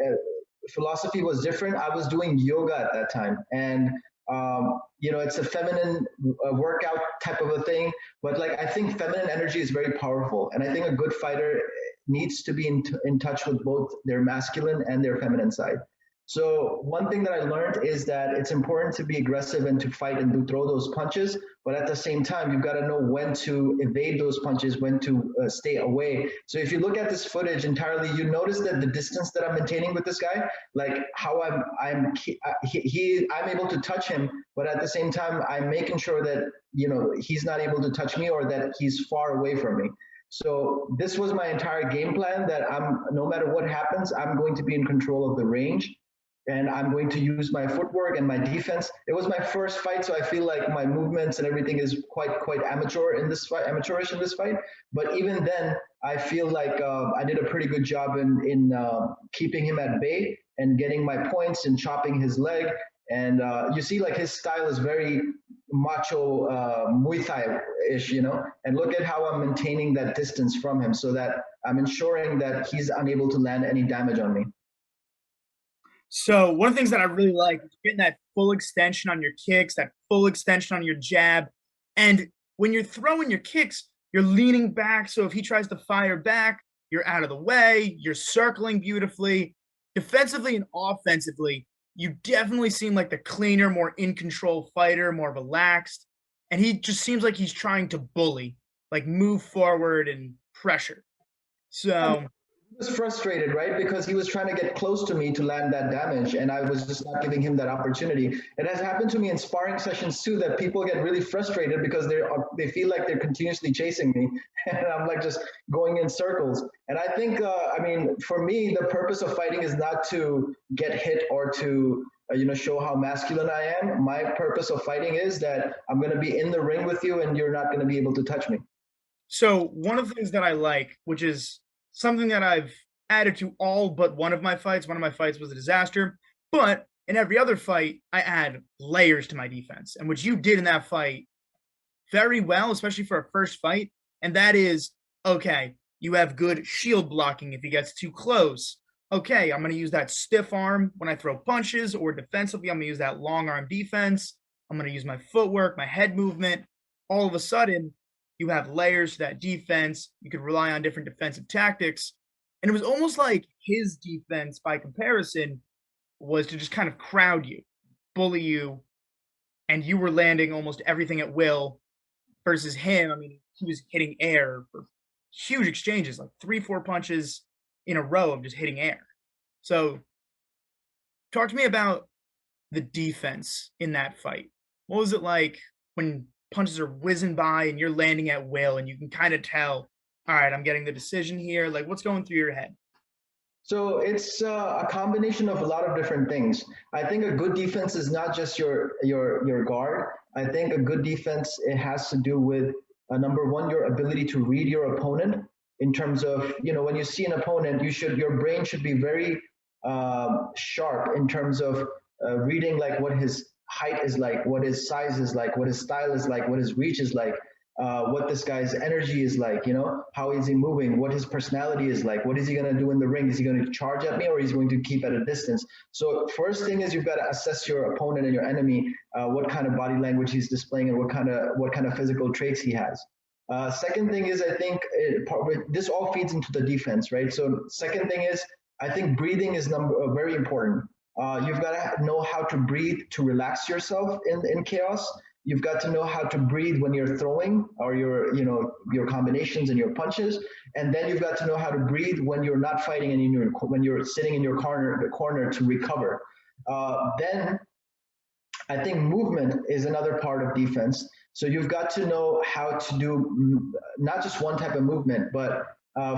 Speaker 1: philosophy was different. I was doing yoga at that time. And, it's a feminine workout type of a thing. But like, I think feminine energy is very powerful. And I think a good fighter needs to be in touch with both their masculine and their feminine side. So one thing that I learned is that it's important to be aggressive and to fight and to throw those punches, but at the same time, you've got to know when to evade those punches, when to stay away. So if you look at this footage entirely, you notice that the distance that I'm maintaining with this guy, like how I'm able to touch him, but at the same time, I'm making sure that he's not able to touch me or that he's far away from me. So this was my entire game plan, that no matter what happens, I'm going to be in control of the range. And I'm going to use my footwork and my defense. It was my first fight, so I feel like my movements and everything is quite amateurish in this fight. But even then, I feel like I did a pretty good job in keeping him at bay and getting my points and chopping his leg. And you see, like, his style is very macho, Muay Thai-ish, And look at how I'm maintaining that distance from him, so that I'm ensuring that he's unable to land any damage on me.
Speaker 2: So one of the things that I really like is getting that full extension on your kicks, that full extension on your jab. And when you're throwing your kicks, you're leaning back. So if he tries to fire back, you're out of the way. You're circling beautifully. Defensively and offensively, you definitely seem like the cleaner, more in control fighter, more relaxed. And he just seems like he's trying to bully, like move forward and pressure. So
Speaker 1: was frustrated, right? Because he was trying to get close to me to land that damage, and I was just not giving him that opportunity. It has happened to me in sparring sessions too, that people get really frustrated because they feel like they're continuously chasing me, and I'm like just going in circles. And I think, for me, the purpose of fighting is not to get hit or to show how masculine I am. My purpose of fighting is that I'm going to be in the ring with you, and you're not going to be able to touch me.
Speaker 2: So one of the things that I like, which is something that I've added to all but one of my fights was a disaster, but in every other fight, I add layers to my defense. And what you did in that fight very well, especially for a first fight, and that is, okay, you have good shield blocking if he gets too close. Okay, I'm going to use that stiff arm when I throw punches, or defensively, I'm going to use that long arm defense. I'm going to use my footwork, my head movement. All of a sudden, you have layers to that defense. You could rely on different defensive tactics. And it was almost like his defense, by comparison, was to just kind of crowd you, bully you, and you were landing almost everything at will, versus him. I mean, he was hitting air for huge exchanges, like 3-4 punches in a row of just hitting air. So talk to me about the defense in that fight. What was it like when punches are whizzing by and you're landing at will and you can kind of tell, all right, I'm getting the decision here? Like, what's going through your head?
Speaker 1: So it's a combination of a lot of different things. I think a good defense is not just your guard. I think a good defense, it has to do with number one, your ability to read your opponent, in terms of, when you see an opponent, your brain should be very sharp in terms of reading, like, what his height is like, what his size is like, what his style is like, what his reach is like, what this guy's energy is like, how is he moving, what his personality is like, what is he going to do in the ring? Is he going to charge at me, or is he going to keep at a distance? So first thing is, you've got to assess your opponent and your enemy, what kind of body language he's displaying and what kind of physical traits he has. Second thing is, I think this all feeds into the defense, right? So second thing is, I think breathing is very important. You've got to know how to breathe to relax yourself in chaos. You've got to know how to breathe when you're throwing, or your combinations and your punches. And then you've got to know how to breathe when you're not fighting and when you're sitting in your corner to recover. Then I think movement is another part of defense. So you've got to know how to do not just one type of movement, but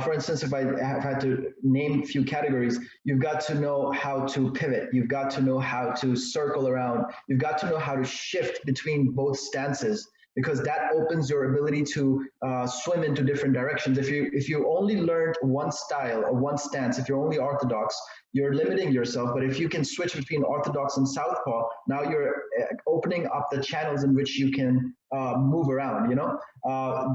Speaker 1: for instance, if I had to name a few categories, you've got to know how to pivot. You've got to know how to circle around. You've got to know how to shift between both stances. because that opens your ability to swim into different directions. If you only learned one style or one stance, if you're only orthodox, you're limiting yourself. But if you can switch between orthodox and southpaw, now you're opening up the channels in which you can move around.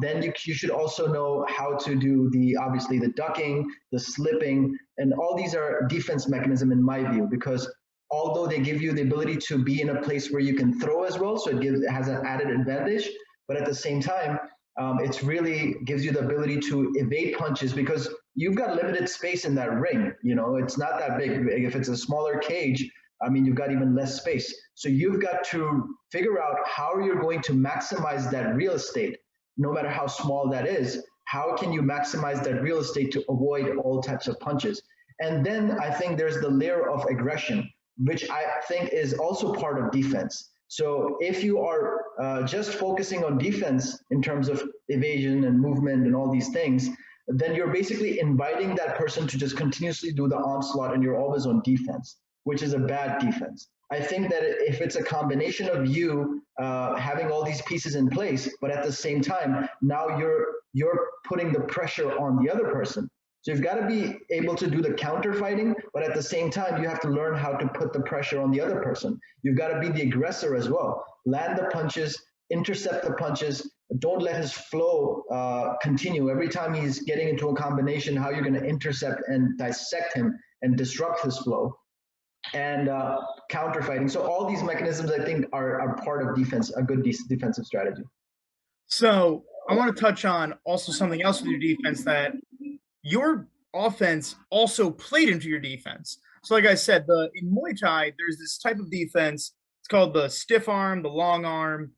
Speaker 1: Then you should also know how to do obviously the ducking, the slipping, and all these are defense mechanism in my view, because although they give you the ability to be in a place where you can throw as well, so it has an added advantage, but at the same time, it's really gives you the ability to evade punches, because you've got limited space in that ring. It's not that big. If it's a smaller cage, I mean, you've got even less space. So you've got to figure out how you're going to maximize that real estate, no matter how small that is. How can you maximize that real estate to avoid all types of punches? And then I think there's the layer of aggression, which I think is also part of defense. So if you are just focusing on defense in terms of evasion and movement and all these things, then you're basically inviting that person to just continuously do the onslaught, and you're always on defense, which is a bad defense. I think that if it's a combination of you having all these pieces in place, but at the same time, now you're putting the pressure on the other person. So you've got to be able to do the counter fighting, but at the same time, you have to learn how to put the pressure on the other person. You've got to be the aggressor as well. Land the punches, intercept the punches. Don't let his flow continue. Every time he's getting into a combination, how you're going to intercept and dissect him and disrupt his flow. And counter fighting. So all these mechanisms, I think, are part of defense, a good defensive strategy.
Speaker 2: So I want to touch on also something else with your defense, that your offense also played into your defense. So like I said, in Muay Thai, there's this type of defense. It's called the stiff arm, the long arm.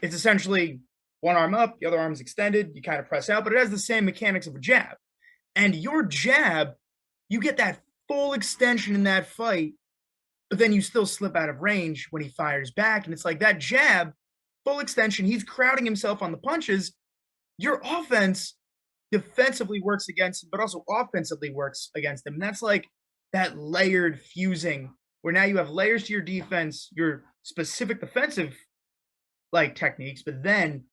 Speaker 2: It's essentially one arm up, the other arm's extended. You kind of press out, but it has the same mechanics of a jab. And your jab, you get that full extension in that fight, but then you still slip out of range when he fires back. And it's like that jab, full extension, he's crowding himself on the punches. Your offense defensively works against him, but also offensively works against him. And that's like that layered fusing, where now you have layers to your defense, your specific defensive techniques, but then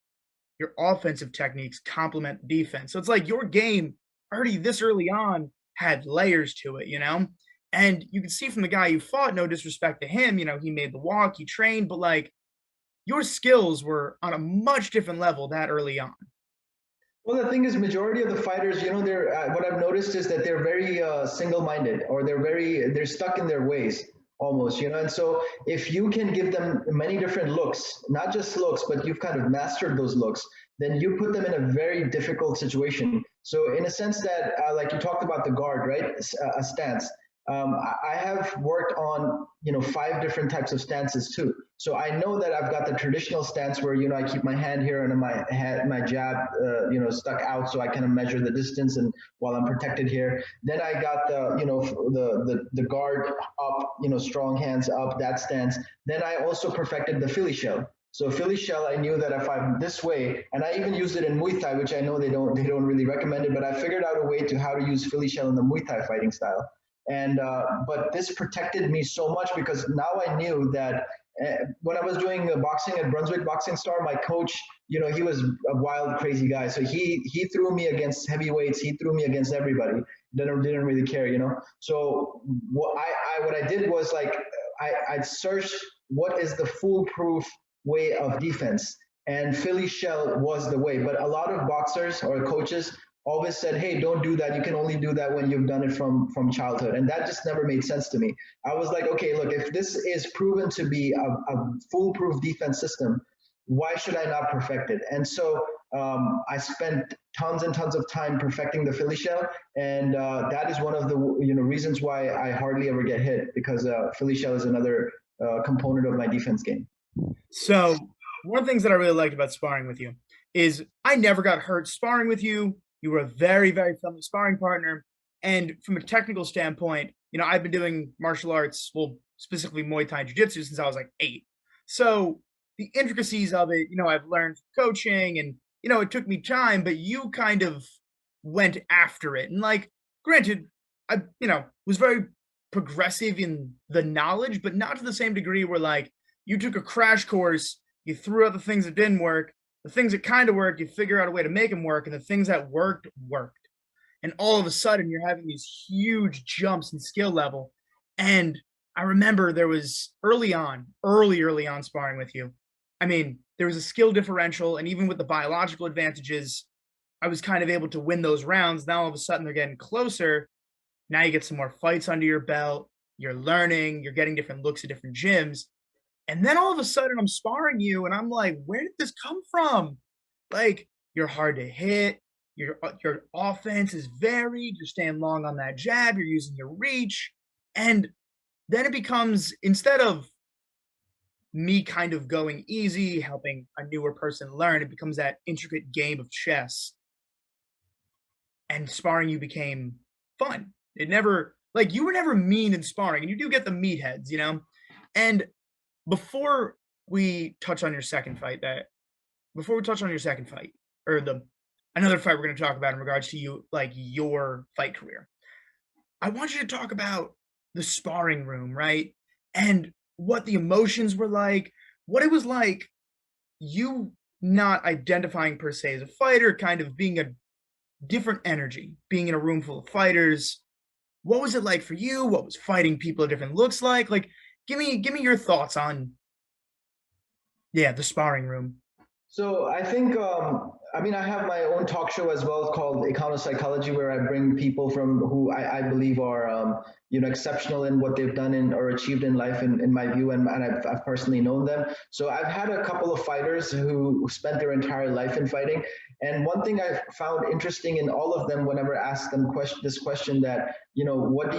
Speaker 2: your offensive techniques complement the defense. So it's like your game already this early on had layers to it, And you can see from the guy you fought, no disrespect to him, he made the walk, he trained, but your skills were on a much different level that early on.
Speaker 1: Well, the thing is, majority of the fighters, they're what I've noticed is that they're very single-minded, or they're stuck in their ways almost, And so if you can give them many different looks, not just looks, but you've kind of mastered those looks, then you put them in a very difficult situation. So in a sense that, like you talked about the guard, right? A stance. I have worked on, 5 different types of stances too. So I know that I've got the traditional stance where, I keep my hand here and my jab, stuck out, so I kind of measure the distance and while I'm protected here. Then I got the guard up, strong hands up, that stance. Then I also perfected the Philly shell. So Philly shell, I knew that if I'm this way, and I even used it in Muay Thai, which I know they don't really recommend it, but I figured out a way to how to use Philly shell in the Muay Thai fighting style. And but this protected me so much, because now I knew that when I was doing boxing at Brunswick Boxing Star, my coach, he was a wild, crazy guy. So he threw me against heavyweights. He threw me against everybody. Didn't really care, So what I did was I searched what is the foolproof way of defense, and Philly shell was the way. But a lot of boxers or coaches always said, hey, don't do that. You can only do that when you've done it from childhood. And that just never made sense to me. I was like, okay, look, if this is proven to be a foolproof defense system, why should I not perfect it? And so I spent tons and tons of time perfecting the Philly shell. And that is one of the reasons why I hardly ever get hit, because Philly shell is another component of my defense game.
Speaker 2: So one of the things that I really liked about sparring with you is I never got hurt sparring with you. You were a very, very friendly sparring partner. And from a technical standpoint, I've been doing martial arts, well, specifically Muay Thai Jiu-Jitsu, since I was 8. So the intricacies of it, I've learned from coaching, and, it took me time, but you kind of went after it. And granted, I, was very progressive in the knowledge, but not to the same degree where you took a crash course You threw out the things that didn't work. The things that kind of worked, you figure out a way to make them work, and the things that worked worked. And all of a sudden, you're having these huge jumps in skill level. And I remember there was early on sparring with you. I mean, there was a skill differential, and even with the biological advantages, I was kind of able to win those rounds. Now all of a sudden they're getting closer. Now you get some more fights under your belt. You're learning, you're getting different looks at different gyms. And then all of a sudden I'm sparring you and I'm like, where did this come from? Like, you're hard to hit. Your offense is varied. You're staying long on that jab. You're using your reach. And then it becomes, instead of me kind of going easy, helping a newer person learn, it becomes that intricate game of chess. And sparring you became fun. It never, like, you were never mean in sparring, and you do get the meatheads, you know? And before we touch on your second fight, or the another fight we're going to talk about in regards to you, like your fight career, I want you to talk about the sparring room, right? And what the emotions were like, what it was like, you not identifying per se as a fighter, kind of being a different energy, being in a room full of fighters. What was it like for you? What was fighting people at different looks like? Like, give me your thoughts on, yeah, the sparring room.
Speaker 1: So I think, I mean, I have my own talk show as well called Econopsychology, where I bring people from who I believe are, exceptional in what they've done or achieved in life, in my view, and I've personally known them. So I've had a couple of fighters who spent their entire life in fighting. And one thing I found interesting in all of them, whenever I asked them this question, that, what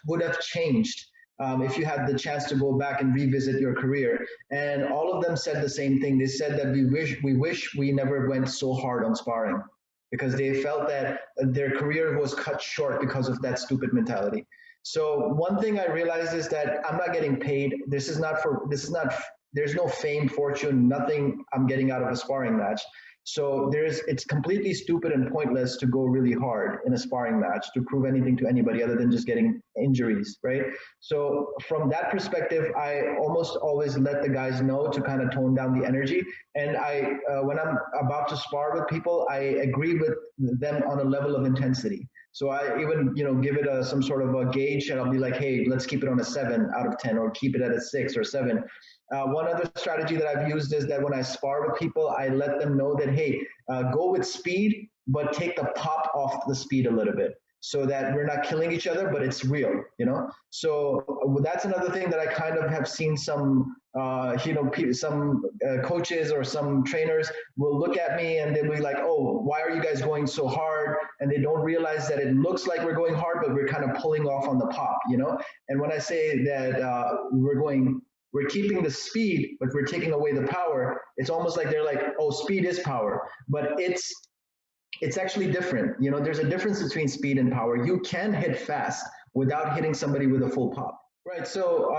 Speaker 1: would have changed if you had the chance to go back and revisit your career. And all of them said the same thing. They said that we wish we never went so hard on sparring, because they felt that their career was cut short because of that stupid mentality. So one thing I realized is that I'm not getting paid. There's no fame, fortune, nothing I'm getting out of a sparring match. So it's completely stupid and pointless to go really hard in a sparring match to prove anything to anybody other than just getting injuries, right? So from that perspective, I almost always let the guys know to kind of tone down the energy. And when I'm about to spar with people, I agree with them on a level of intensity. So I even, give it some sort of a gauge, and I'll be like, hey, let's keep it on a 7 out of 10, or keep it at a 6 or 7. One other strategy that I've used is that when I spar with people, I let them know that, hey, go with speed, but take the pop off the speed a little bit, so that we're not killing each other, but it's real, So that's another thing that I kind of have seen some, some coaches or some trainers will look at me and they'll be like, oh, why are you guys going so hard? And they don't realize that it looks like we're going hard, but we're kind of pulling off on the pop, And when I say that we're keeping the speed, but we're taking away the power, it's almost like they're like, oh, speed is power. But it's actually different. There's a difference between speed and power. You can hit fast without hitting somebody with a full pop. Right. So,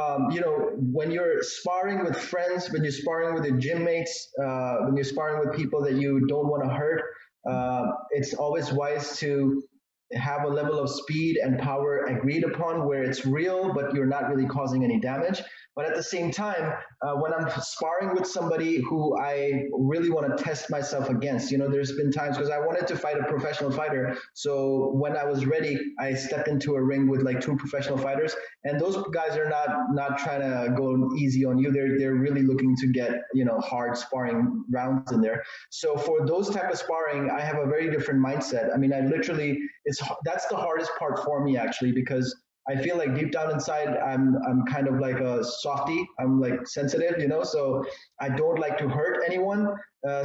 Speaker 1: when you're sparring with friends, when you're sparring with your gym mates, when you're sparring with people that you don't want to hurt, it's always wise to have a level of speed and power agreed upon where it's real, but you're not really causing any damage. But at the same time, when I'm sparring with somebody who I really want to test myself against, there's been times, because I wanted to fight a professional fighter. So when I was ready, I stepped into a ring with like 2 professional fighters, and those guys are not trying to go easy on you. They're really looking to get, hard sparring rounds in there. So for those type of sparring, I have a very different mindset. I mean, that's the hardest part for me, actually, because I feel like deep down inside, I'm kind of like a softie. I'm like sensitive, so I don't like to hurt anyone.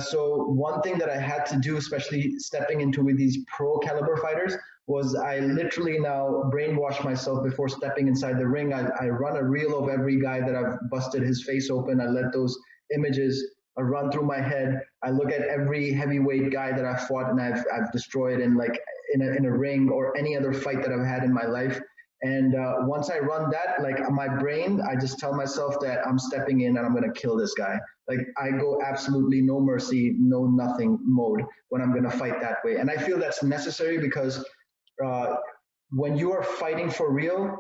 Speaker 1: So one thing that I had to do, especially stepping into with these pro caliber fighters, was I literally now brainwash myself before stepping inside the ring. I run a reel of every guy that I've busted his face open. I let those images run through my head. I look at every heavyweight guy that I've fought and I've destroyed in a ring, or any other fight that I've had in my life. And once I run that, like my brain, I just tell myself that I'm stepping in and I'm going to kill this guy. Like I go absolutely no mercy, no nothing mode when I'm going to fight that way. And I feel that's necessary, because when you are fighting for real,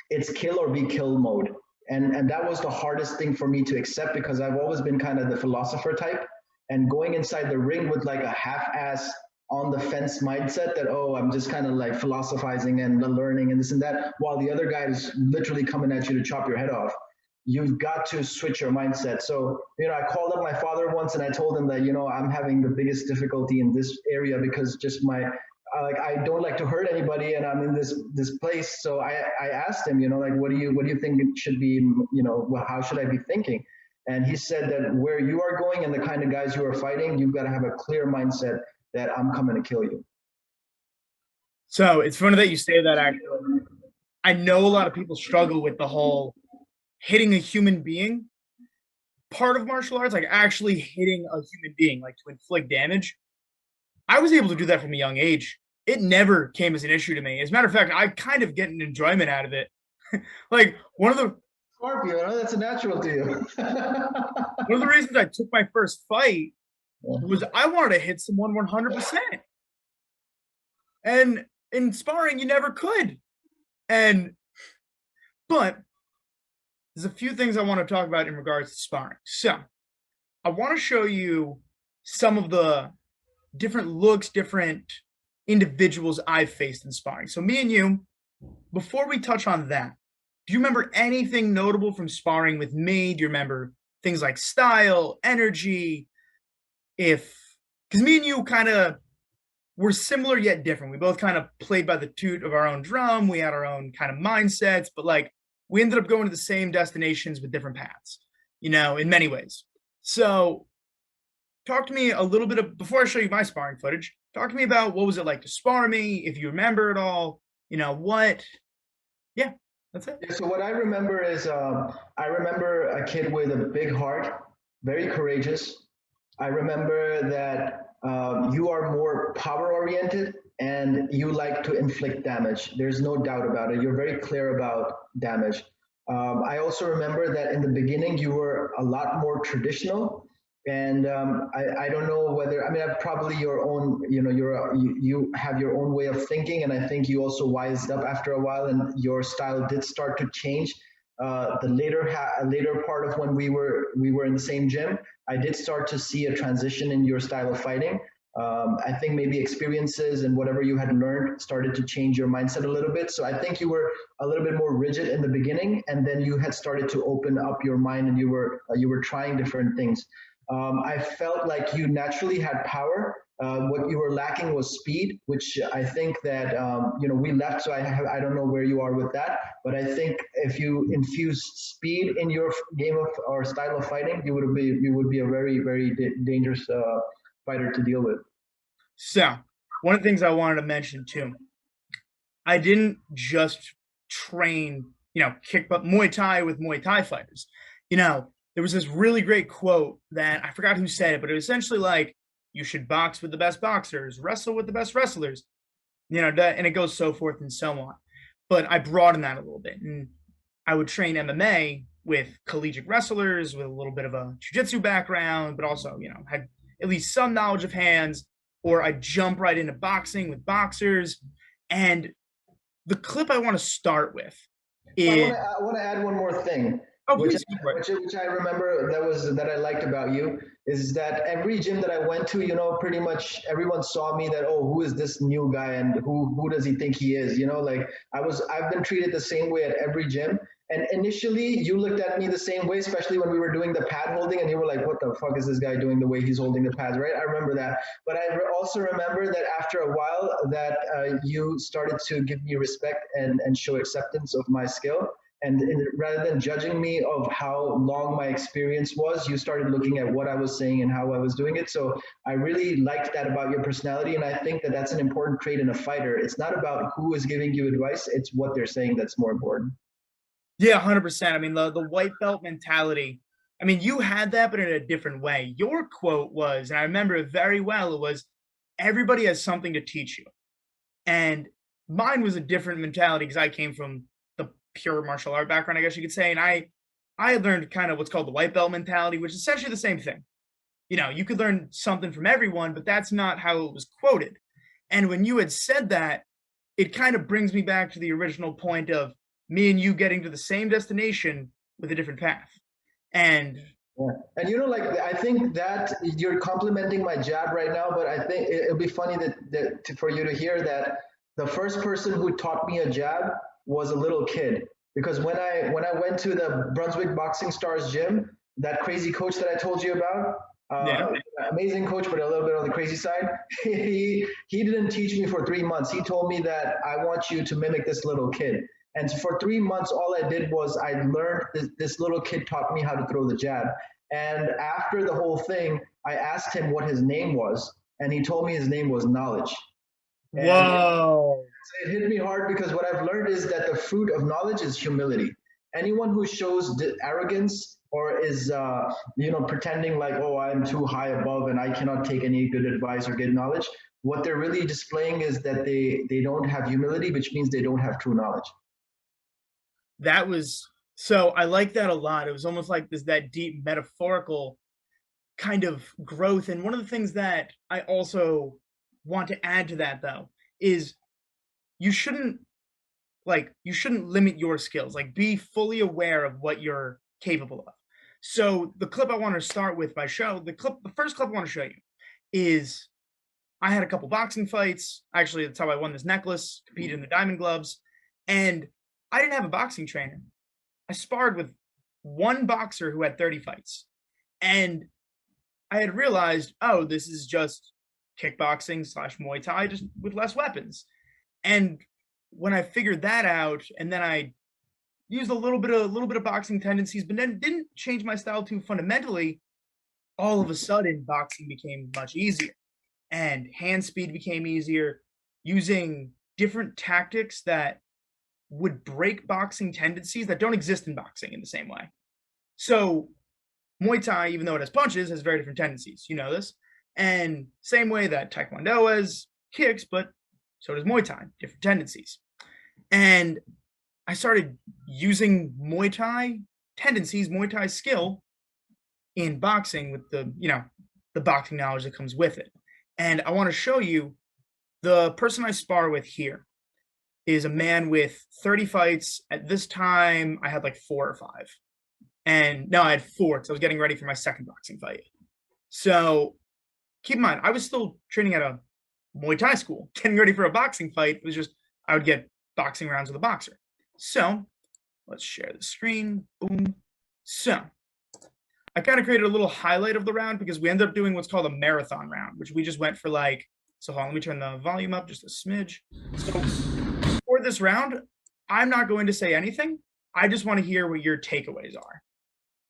Speaker 1: it's kill or be killed mode. And that was the hardest thing for me to accept, because I've always been kind of the philosopher type, and going inside the ring with like a half-ass on the fence mindset that, oh, I'm just kind of like philosophizing and learning and this and that, while the other guy is literally coming at you to chop your head off. You've got to switch your mindset. So, I called up my father once and I told him that, I'm having the biggest difficulty in this area, because just like, I don't like to hurt anybody, and I'm in this place. So I asked him, like, what do you think it should be, well, how should I be thinking? And he said that where you are going and the kind of guys you are fighting, you've got to have a clear mindset that I'm coming to kill you.
Speaker 2: So it's funny that you say that. Actually, I know a lot of people struggle with the whole hitting a human being part of martial arts, like actually hitting a human being, like to inflict damage. I was able to do that from a young age. It never came as an issue to me. As a matter of fact, I kind of get an enjoyment out of it. Like one of the
Speaker 1: Scorpio, that's a natural to you.
Speaker 2: one of the reasons I took my first fight was I wanted to hit someone 100%. And in sparring, you never could. But there's a few things I want to talk about in regards to sparring. So I want to show you some of the different looks, different individuals I've faced in sparring. So me and you, before we touch on that, do you remember anything notable from sparring with me? Do you remember things like style, energy? Because me and you kind of were similar yet different. We both kind of played by the toot of our own drum. We had our own kind of mindsets, but like we ended up going to the same destinations with different paths, in many ways. So talk to me a little bit before I show you my sparring footage, talk to me about what was it like to spar me, if you remember it all, yeah, that's it.
Speaker 1: So what I remember is, I remember a kid with a big heart, very courageous. I remember that you are more power oriented and you like to inflict damage. There's no doubt about it. You're very clear about damage. I also remember that in the beginning you were a lot more traditional, and I don't know whether, I mean, probably your own, you have your own way of thinking, and I think you also wised up after a while, and your style did start to change. The later part of when we were in the same gym, I did start to see a transition in your style of fighting. I think maybe experiences and whatever you had learned started to change your mindset a little bit. So I think you were a little bit more rigid in the beginning, and then you had started to open up your mind, and you were trying different things. I felt like you naturally had power. What you were lacking was speed, which I think that we left. So I don't know where you are with that, but I think if you infuse speed in your game of or style of fighting, you would be a very, very dangerous fighter to deal with.
Speaker 2: So one of the things I wanted to mention too, I didn't just train, Muay Thai with Muay Thai fighters. There was this really great quote that I forgot who said it, but it was essentially like, you should box with the best boxers, wrestle with the best wrestlers, and it goes so forth and so on. But I broadened that a little bit, and I would train MMA with collegiate wrestlers with a little bit of a jiu-jitsu background, but also, had at least some knowledge of hands, or I jump right into boxing with boxers. And the clip I want to start with is...
Speaker 1: I want to add one more thing.
Speaker 2: Oh,
Speaker 1: which I remember that I liked about you is that every gym that I went to, pretty much everyone saw me that, oh, who is this new guy and who does he think he is? Like I've been treated the same way at every gym. And initially you looked at me the same way, especially when we were doing the pad holding, and you were like, what the fuck is this guy doing the way he's holding the pads, right? I remember that. But I also remember that after a while that you started to give me respect and show acceptance of my skill. And rather than judging me of how long my experience was, you started looking at what I was saying and how I was doing it. So I really liked that about your personality. And I think that that's an important trait in a fighter. It's not about who is giving you advice. It's what they're saying that's more important.
Speaker 2: Yeah, 100%. I mean, the white belt mentality, I mean, you had that, but in a different way. Your quote was, and I remember it very well, it was, everybody has something to teach you. And mine was a different mentality because I came from pure martial art background, I guess you could say. And I had learned kind of what's called the white belt mentality, which is essentially the same thing. You could learn something from everyone, but that's not how it was quoted. And when you had said that, it kind of brings me back to the original point of me and you getting to the same destination with a different path. And
Speaker 1: yeah. And you know, like I think that you're complimenting my jab right now, but I think it'll be funny for you to hear that the first person who taught me a jab was a little kid. Because when I went to the Brunswick Boxing Stars gym, that crazy coach that I told you about,
Speaker 2: yeah,
Speaker 1: amazing coach, but a little bit on the crazy side. He didn't teach me for 3 months. He told me that I want you to mimic this little kid. And for 3 months, all I did was I learned this little kid taught me how to throw the jab. And after the whole thing, I asked him what his name was, and he told me his name was Knowledge. And
Speaker 2: whoa,
Speaker 1: it hit me hard because what I've learned is that the fruit of knowledge is humility. Anyone who shows arrogance or is pretending like, oh, I'm too high above and I cannot take any good advice or good knowledge, what they're really displaying is that they don't have humility, which means they don't have true knowledge.
Speaker 2: that was so I like that a lot. It was almost like that deep metaphorical kind of growth. And one of the things that I also want to add to that, though, is you shouldn't limit your skills. Like, be fully aware of what you're capable of. So the clip I want to start with the first clip I want to show you is I had a couple boxing fights. Actually, that's how I won this necklace, competed in the Diamond Gloves, and I didn't have a boxing trainer. I sparred with one boxer who had 30 fights, and I had realized, oh, this is just kickboxing / Muay Thai, just with less weapons. And when I figured that out, and then I used a little bit of boxing tendencies, but then didn't change my style too fundamentally, all of a sudden boxing became much easier, and hand speed became easier, using different tactics that would break boxing tendencies that don't exist in boxing in the same way. So Muay Thai, even though it has punches, has very different tendencies. You know this. And same way that Taekwondo has kicks, but so does Muay Thai, different tendencies. And I started using Muay Thai tendencies, Muay Thai skill in boxing with the boxing knowledge that comes with it. And I want to show you the person I spar with here is a man with 30 fights. At this time, I had like 4 or 5. And no, I had 4 because I was getting ready for my second boxing fight. So keep in mind, I was still training at a Muay Thai school, getting ready for a boxing fight. It was just, I would get boxing rounds with a boxer. So let's share the screen. Boom. So I kind of created a little highlight of the round because we ended up doing what's called a marathon round, which we just went for like, so hold on, let me turn the volume up just a smidge. So for this round, I'm not going to say anything. I just want to hear what your takeaways are.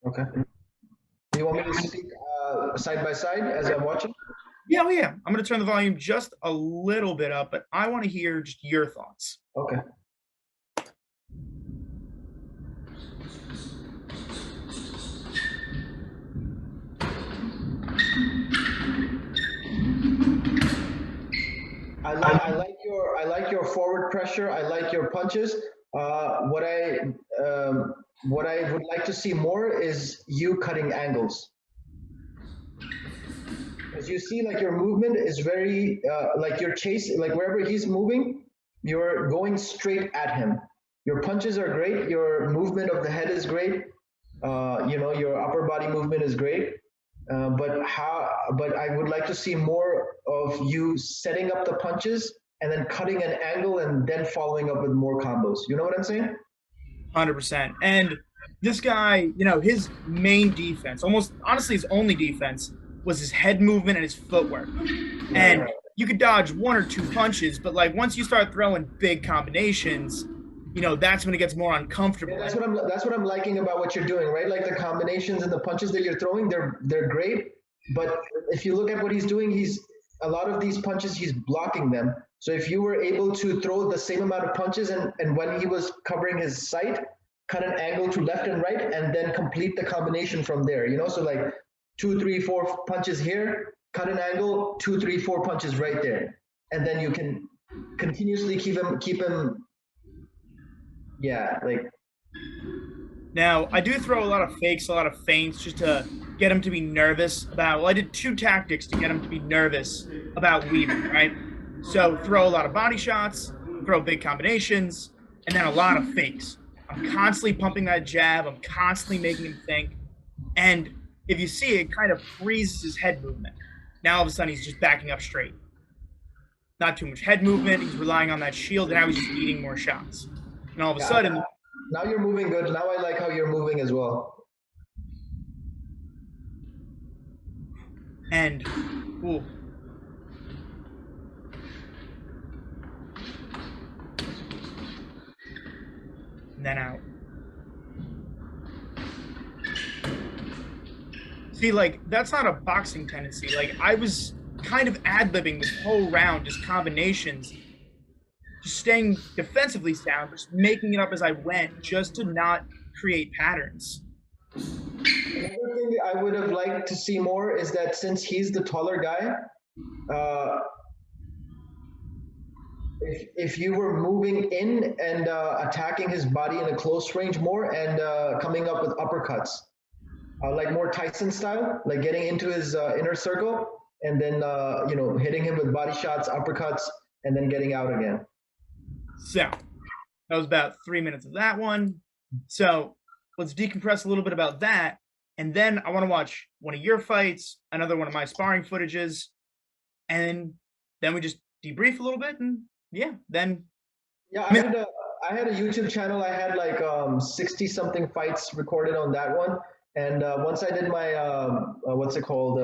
Speaker 1: Okay. Do you want me to speak side by side as I'm watching?
Speaker 2: Yeah, well, yeah. I'm going to turn the volume just a little bit up, but I want to hear just your thoughts.
Speaker 1: Okay. I like your forward pressure. I like your punches. What I would like to see more is you cutting angles. As you see, like your movement is very like you're chasing, like wherever he's moving, you're going straight at him. Your punches are great. Your movement of the head is great. Your upper body movement is great. But I would like to see more of you setting up the punches and then cutting an angle and then following up with more combos. You know what I'm saying?
Speaker 2: 100%. And this guy, his main defense, almost honestly his only defense, was his head movement and his footwork. And you could dodge 1 or 2 punches, but like once you start throwing big combinations, that's when it gets more uncomfortable.
Speaker 1: Yeah, that's what I'm liking about what you're doing, right? Like the combinations and the punches that you're throwing, they're great. But if you look at what he's doing, a lot of these punches he's blocking them. So if you were able to throw the same amount of punches and when he was covering his sight, cut an angle to left and right, and then complete the combination from there. So like 2, 3, 4 punches here, cut an angle, 2, 3, 4 punches right there, and then you can continuously keep him. Yeah, like.
Speaker 2: Now, I do throw a lot of fakes, a lot of feints, just to get him to be nervous about, I did 2 tactics to get him to be nervous about weaving, right? So throw a lot of body shots, throw big combinations, and then a lot of fakes. I'm constantly pumping that jab. I'm constantly making him think. And if you see, it kind of freezes his head movement. Now all of a sudden he's just backing up straight. Not too much head movement. He's relying on that shield, and now he's just eating more shots. And all of a sudden,
Speaker 1: now you're moving good. Now I like how you're moving as well.
Speaker 2: And ooh. And then out. See, like, that's not a boxing tendency. Like, I was kind of ad-libbing this whole round, just combinations, just staying defensively sound, just making it up as I went, just to not create patterns.
Speaker 1: Another thing I would have liked to see more is that since he's the taller guy, if you were moving in and attacking his body in a close range more and coming up with uppercuts, like more Tyson style, like getting into his inner circle and then hitting him with body shots, uppercuts, and then getting out again.
Speaker 2: So that was about 3 minutes of that one. So let's decompress a little bit about that. And then I want to watch one of your fights, another one of my sparring footages, and then we just debrief a little bit. And yeah, then.
Speaker 1: Yeah, I had a YouTube channel. I had like 60 something fights recorded on that one. And once I did my, what's it called?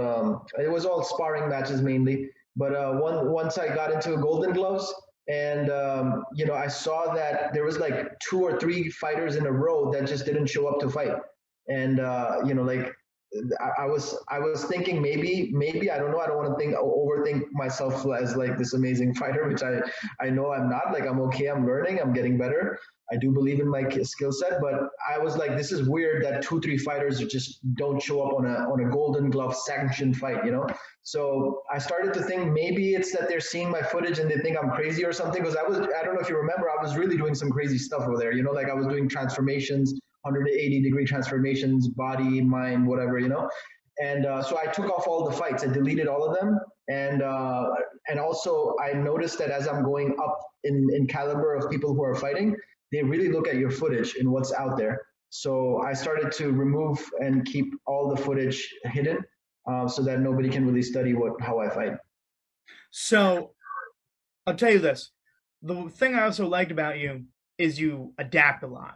Speaker 1: It was all sparring matches mainly. But once I got into Golden Gloves, and I saw that there was like 2 or 3 fighters in a row that just didn't show up to fight. And like I was thinking maybe I don't know, I don't want to overthink myself as like this amazing fighter, which I know I'm not. Like I'm okay, I'm learning, I'm getting better. I do believe in my skill set, but I was like, this is weird that 2-3 fighters just don't show up on a Golden Glove sanctioned fight, So I started to think maybe it's that they're seeing my footage and they think I'm crazy or something. Because I don't know if you remember, I was really doing some crazy stuff over there. Like I was doing transformations, 180-degree transformations, body, mind, whatever. And so I took off all the fights. I deleted all of them, and also I noticed that as I'm going up in caliber of people who are fighting, they really look at your footage and what's out there. So I started to remove and keep all the footage hidden, so that nobody can really study how I fight.
Speaker 2: So I'll tell you this. The thing I also liked about you is you adapt a lot.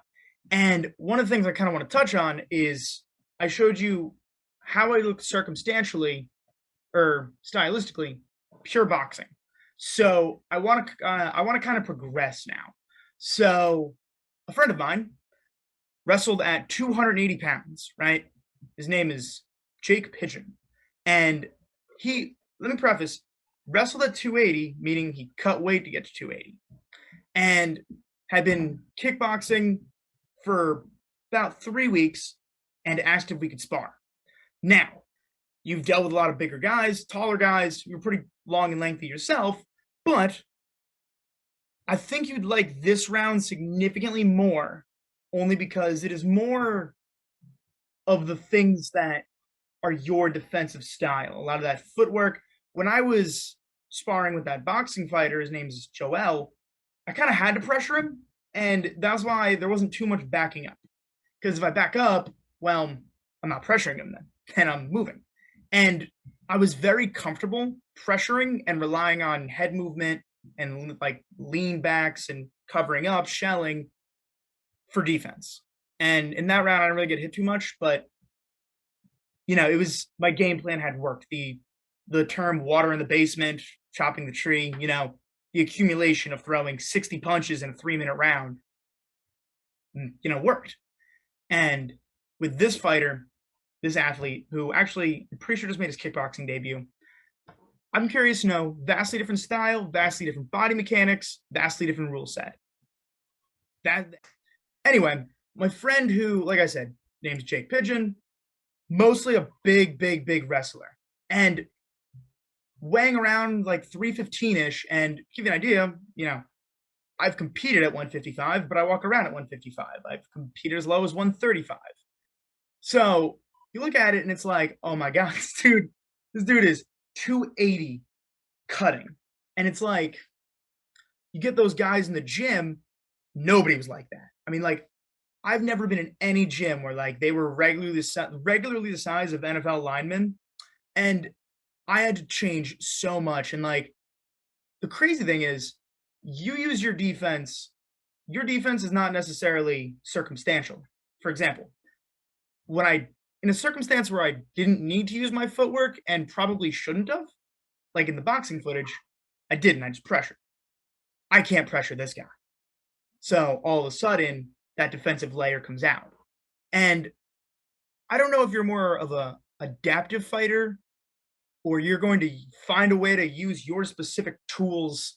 Speaker 2: And one of the things I kind of want to touch on is I showed you how I look circumstantially or stylistically, pure boxing. So I want to kind of progress now. So a friend of mine wrestled at 280 pounds, right? His name is Jake Pigeon. And let me preface, wrestled at 280, meaning he cut weight to get to 280. And had been kickboxing for about 3 weeks and asked if we could spar. Now, you've dealt with a lot of bigger guys, taller guys, you're pretty long and lengthy yourself, but I think you'd like this round significantly more, only because it is more of the things that are your defensive style. A lot of that footwork. When I was sparring with that boxing fighter, his name is Joel, I kind of had to pressure him, and that's why there wasn't too much backing up. Because if I back up, well, I'm not pressuring him then, and I'm moving. And I was very comfortable pressuring and relying on head movement and like lean backs and covering up, shelling for defense. And in that round, I didn't really get hit too much, but it was my game plan had worked. The term water in the basement, chopping the tree, the accumulation of throwing 60 punches in a 3-minute round, worked. And with this fighter, this athlete, who actually, I'm pretty sure just made his kickboxing debut, I'm curious to know, vastly different style, vastly different body mechanics, vastly different rule set. Anyway, my friend who, like I said, name's Jake Pigeon, mostly a big wrestler. And weighing around like 315-ish, and to give you an idea, I've competed at 155, but I walk around at 155. I've competed as low as 135. So you look at it and it's like, oh my God, this dude is 280 cutting. And it's like, you get those guys in the gym, nobody was like that. I mean, like, I've never been in any gym where like they were regularly the size of NFL linemen, and I had to change so much. And like the crazy thing is, you use your defense. Your defense is not necessarily circumstantial. For example, when I in a circumstance where I didn't need to use my footwork and probably shouldn't have, like in the boxing footage, I didn't. I just pressured. I can't pressure this guy. So all of a sudden, that defensive layer comes out. And I don't know if you're more of a adaptive fighter or you're going to find a way to use your specific tools,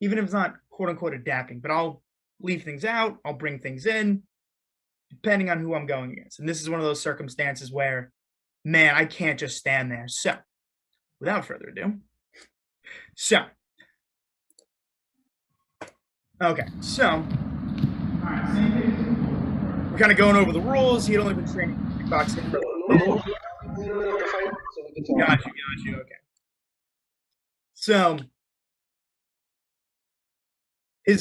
Speaker 2: even if it's not quote unquote adapting, but I'll leave things out, I'll bring things in, depending on who I'm going against. And this is one of those circumstances where, man, I can't just stand there. So, without further ado, so, okay, so, all right, same thing. We're kind of going over the rules. He had only been training kickboxing for a little bit. Got you, okay. So, you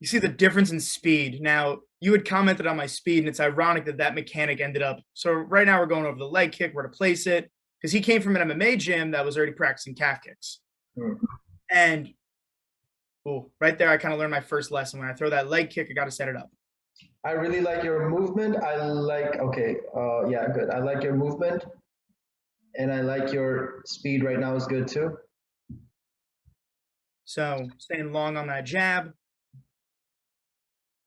Speaker 2: see the difference in speed. Now, you had commented on my speed, and it's ironic that that mechanic ended up. So right now we're going over the leg kick, where to place it, because he came from an MMA gym that was already practicing calf kicks. And right there, I kind of learned my first lesson. When I throw that leg kick, I got to set it up.
Speaker 1: I really like your movement. Yeah, good. I like your movement, and I like your speed right now is good too.
Speaker 2: So staying long on that jab.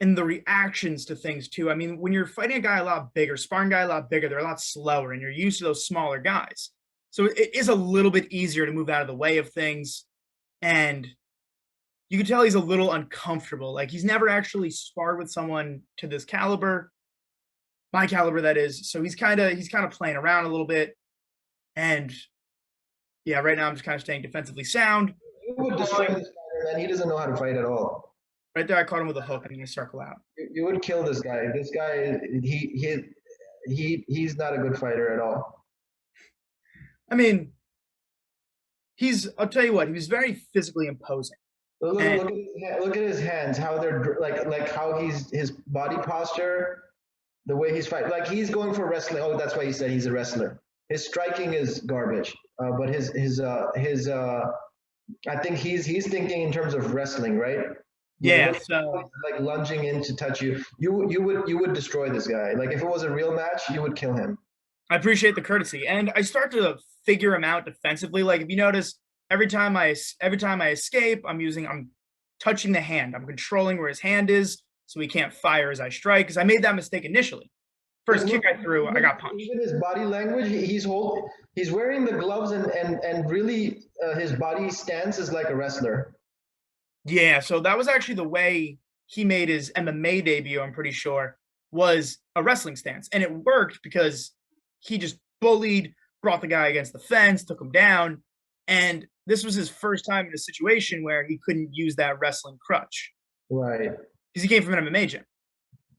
Speaker 2: And the reactions to things too. I mean, when you're fighting a guy a lot bigger, sparring a guy a lot bigger, they're a lot slower, and you're used to those smaller guys. So it is a little bit easier to move out of the way of things. And you can tell he's a little uncomfortable. Like he's never actually sparred with someone to this caliber, my caliber that is. So he's kind of playing around a little bit. And yeah, right now I'm just kind of staying defensively sound.
Speaker 1: You would destroy this fighter, man. He doesn't know how to fight at all.
Speaker 2: Right there, I caught him with a hook. I'm going to circle out.
Speaker 1: You would kill this guy. This guy, he's not a good fighter at all.
Speaker 2: I mean, I'll tell you what, he was very physically imposing.
Speaker 1: Look at his hands, how they're like how his body posture, the way he's fighting. Like he's going for wrestling. Oh, that's why he said he's a wrestler. His striking is garbage. But his I think he's thinking in terms of wrestling, right?
Speaker 2: Yeah, so
Speaker 1: like lunging in to touch you. You would destroy this guy. Like if it was a real match, you would kill him.
Speaker 2: I appreciate the courtesy, and I start to figure him out defensively. Like if you notice, every time I escape, I'm touching the hand. I'm controlling where his hand is, so he can't fire as I strike. Because I made that mistake initially. First kick I threw, I got punched.
Speaker 1: Even his body language, he's wearing the gloves, and really his body stance is like a wrestler.
Speaker 2: Yeah, so that was actually the way he made his MMA debut, I'm pretty sure, was a wrestling stance. And it worked because he just bullied, brought the guy against the fence, took him down. And this was his first time in a situation where he couldn't use that wrestling crutch.
Speaker 1: Right.
Speaker 2: Because he came from an MMA gym.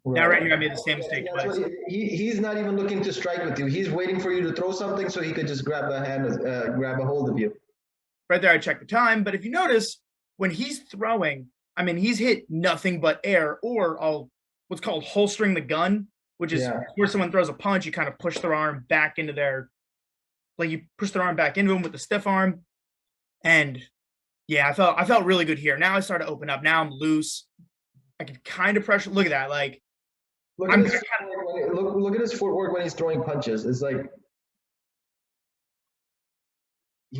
Speaker 2: Right. Now, right here, I made the same mistake twice.
Speaker 1: He's not even looking to strike with you. He's waiting for you to throw something so he could just grab a hold of you.
Speaker 2: Right there, I checked the time. But if you notice, when he's throwing, I mean, he's hit nothing but air, or what's called holstering the gun, which is where someone throws a punch, you kind of push their arm back into you push their arm back into him with the stiff arm. And yeah, I felt really good here. Now I start to open up. Now I'm loose. I can kind of pressure. Look at that. Like,
Speaker 1: look at his footwork when he's throwing punches. It's like,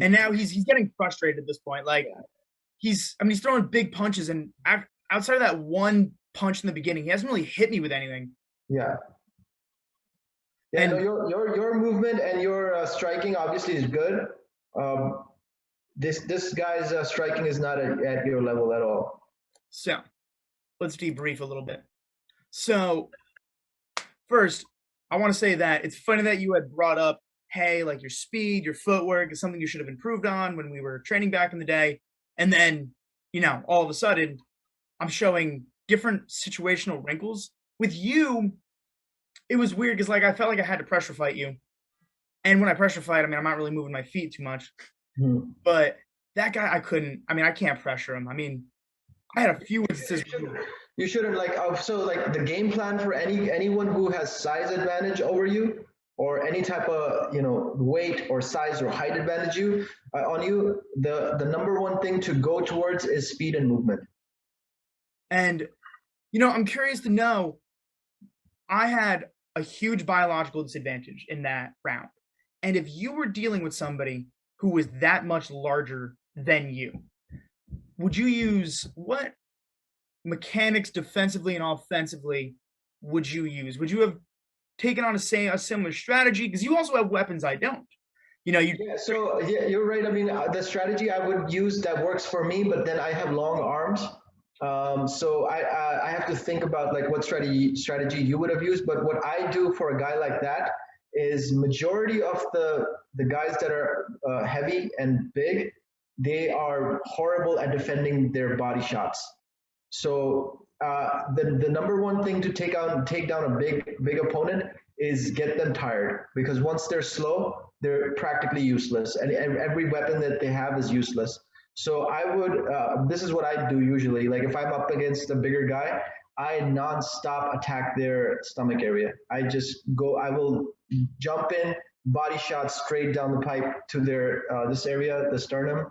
Speaker 2: and now he's getting frustrated at this point. Like, he's throwing big punches, and outside of that one punch in the beginning, he hasn't really hit me with anything.
Speaker 1: Yeah. Yeah. And no, your movement and your striking obviously is good. This guy's striking is not at your level at all.
Speaker 2: So, let's debrief a little bit. So, first, I want to say that it's funny that you had brought up, hey, like your speed, your footwork is something you should have improved on when we were training back in the day. And then, all of a sudden, I'm showing different situational wrinkles. With you, it was weird because, like, I felt like I had to pressure fight you. And when I pressure fight, I'm not really moving my feet too much. But that guy, I couldn't. I can't pressure him. I had a few instances.
Speaker 1: You shouldn't like so like the game plan for anyone who has size advantage over you or any type of weight or size or height advantage on you, the number one thing to go towards is speed and movement.
Speaker 2: And I'm curious to know, I had a huge biological disadvantage in that round. And if you were dealing with somebody who was that much larger than you, would you use what mechanics defensively and offensively would you use? Would you have taken on a similar strategy? Because you also have weapons I don't.
Speaker 1: So you're right. I mean, the strategy I would use that works for me, but then I have long arms. So I have to think about like what strategy you would have used. But what I do for a guy like that is majority of the guys that are heavy and big, they are horrible at defending their body shots. So the number one thing to take down a big opponent is get them tired, because once they're slow, they're practically useless, and every weapon that they have is useless. So I would this is what I do usually. Like if I'm up against a bigger guy, I nonstop attack their stomach area. I will jump in, body shot straight down the pipe to their this area, the sternum,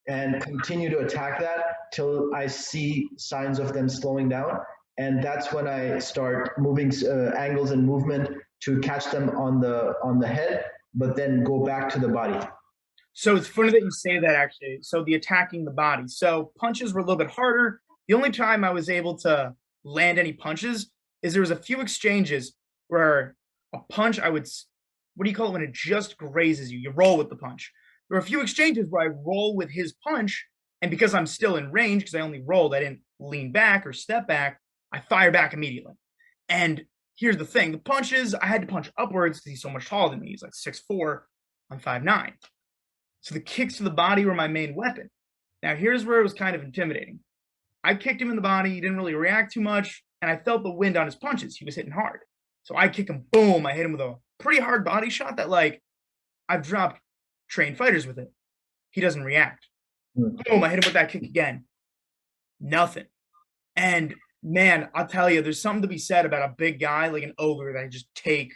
Speaker 1: and continue to attack that till I see signs of them slowing down. And that's when I start moving angles and movement to catch them on the head, but then go back to the body.
Speaker 2: So it's funny that you say that, actually. So the attacking the body. So punches were a little bit harder. The only time I was able to land any punches is there was a few exchanges where a punch, what do you call it when it just grazes you? You roll with the punch. There were a few exchanges where I roll with his punch, and because I'm still in range, because I only rolled, I didn't lean back or step back, I fire back immediately. And here's the thing, the punches, I had to punch upwards because he's so much taller than me. He's like 6'4", I'm 5'9". So the kicks to the body were my main weapon. Now here's where it was kind of intimidating. I kicked him in the body, he didn't really react too much, and I felt the wind on his punches. He was hitting hard. So I kick him, boom, I hit him with a pretty hard body shot that, like, I've dropped trained fighters with it. He doesn't react. Boom, I hit him with that kick again. Nothing. And man, I'll tell you, there's something to be said about a big guy like an ogre that just take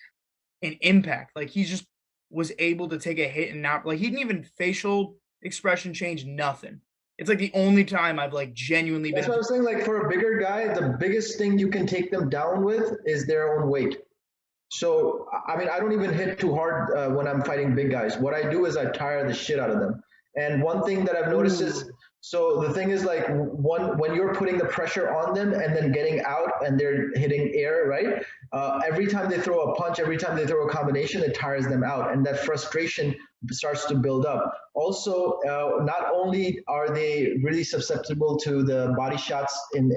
Speaker 2: an impact. Like he just was able to take a hit and not, like, he didn't even facial expression change, nothing. It's like the only time I've like genuinely
Speaker 1: That's
Speaker 2: been.
Speaker 1: what I was saying. Like for a bigger guy, the biggest thing you can take them down with is their own weight. So I mean, I don't even hit too hard when I'm fighting big guys. What I do is I tire the shit out of them. And one thing that I've noticed is, so the thing is like when you're putting the pressure on them and then getting out and they're hitting air, right? Every time they throw a punch, every time they throw a combination, it tires them out, and that frustration starts to build up. Also, not only are they really susceptible to the body shots and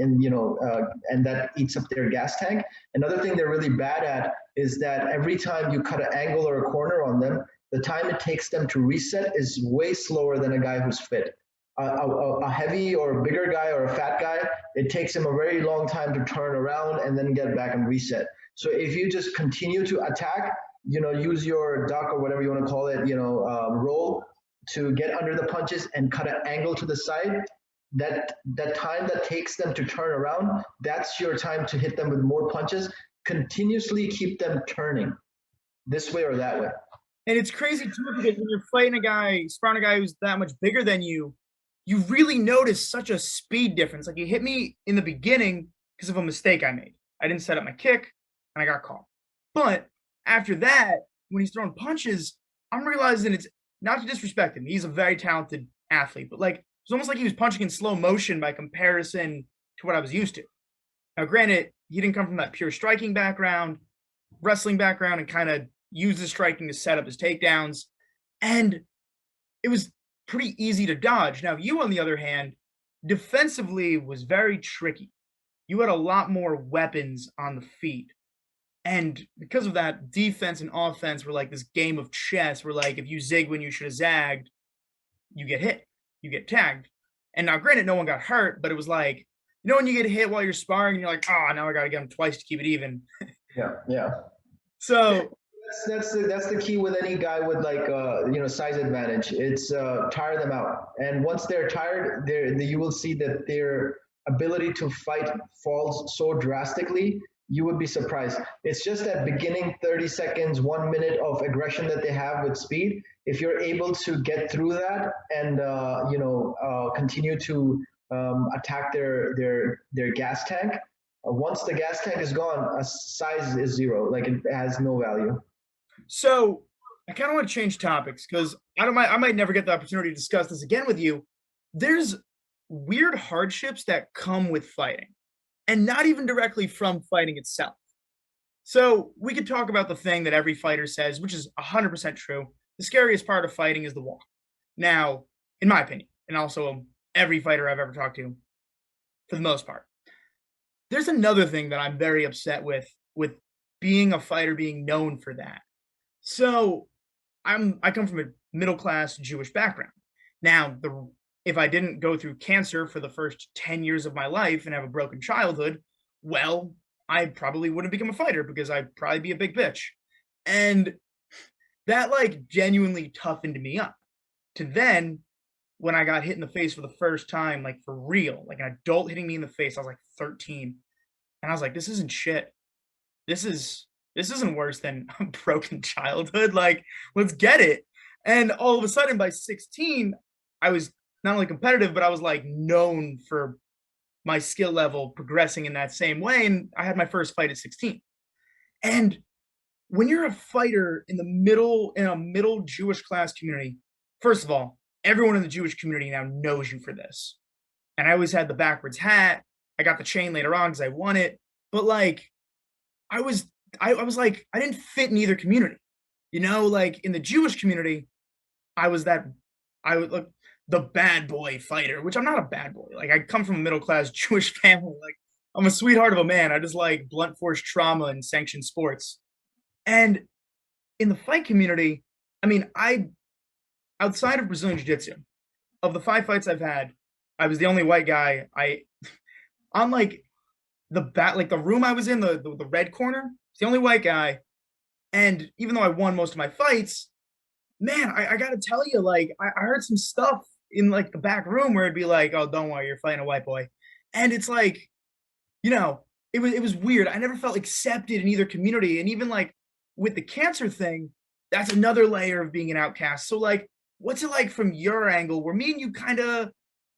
Speaker 1: that eats up their gas tank. Another thing they're really bad at is that every time you cut an angle or a corner on them, the time it takes them to reset is way slower than a guy who's fit. A heavy or a bigger guy or a fat guy, it takes him a very long time to turn around and then get back and reset. So if you just continue to attack, use your duck or whatever you want to call it, roll to get under the punches and cut an angle to the side, that time that takes them to turn around, that's your time to hit them with more punches. Continuously keep them turning this way or that way.
Speaker 2: And it's crazy too, because when you're fighting a guy, sparring a guy who's that much bigger than you, you really notice such a speed difference. Like, he hit me in the beginning because of a mistake I made. I didn't set up my kick, and I got caught. But after that, when he's throwing punches, I'm realizing it's not to disrespect him. He's a very talented athlete, but like, it's almost like he was punching in slow motion by comparison to what I was used to. Now, granted, he didn't come from that pure striking background, wrestling background, and kind of used the striking to set up his takedowns. And it was pretty easy to dodge. Now, you, on the other hand, defensively was very tricky. You had a lot more weapons on the feet. And because of that, defense and offense were like this game of chess where, like, if you zig when you should have zagged, you get hit, you get tagged. And now, granted, no one got hurt, but it was like, when you get hit while you're sparring and you're like, oh, now I got to get him twice to keep it even.
Speaker 1: Yeah.
Speaker 2: So
Speaker 1: that's the key with any guy with like size advantage. It's tire them out, and once they're tired, you will see that ability to fight falls so drastically, you would be surprised. It's just that beginning 30 seconds, 1 minute of aggression that they have with speed. If you're able to get through that and continue to attack their gas tank, once the gas tank is gone, a size is zero. Like it has no value.
Speaker 2: So I kind of want to change topics because I might never get the opportunity to discuss this again with you. There's weird hardships that come with fighting, and not even directly from fighting itself. So we could talk about the thing that every fighter says, which is 100% true. The scariest part of fighting is the walk. Now, in my opinion, and also every fighter I've ever talked to, for the most part, there's another thing that I'm very upset with being a fighter being known for that. So I come from a middle class Jewish background. Now, if I didn't go through cancer for the first 10 years of my life and have a broken childhood, well, I probably wouldn't become a fighter because I'd probably be a big bitch. And that like genuinely toughened me up to then when I got hit in the face for the first time, like for real, like an adult hitting me in the face, I was like 13. And I was like, this isn't shit. This isn't worse than a broken childhood. Like, let's get it. And all of a sudden by 16, I was not only competitive, but I was like known for my skill level progressing in that same way. And I had my first fight at 16. And when you're a fighter in a middle Jewish class community, first of all, everyone in the Jewish community now knows you for this. And I always had the backwards hat. I got the chain later on because I won it. But like, I was I was like, I didn't fit in either community. You know, like in the Jewish community, I was that I would look the bad boy fighter, which I'm not a bad boy. Like I come from a middle class Jewish family. Like I'm a sweetheart of a man. I just like blunt force trauma and sanctioned sports. And in the fight community, I mean, I outside of Brazilian Jiu-Jitsu, of the 5 fights I've had, I was the only white guy. I on like the room I was in, the red corner, it's the only white guy. And even though I won most of my fights, man, I gotta tell you, like I heard some stuff in like the back room where it'd be like, oh, don't worry, you're fighting a white boy. And it's like, you know, it was weird. I never felt accepted in either community. And even like with the cancer thing, that's another layer of being an outcast. So like, what's it like from your angle where me and you kind of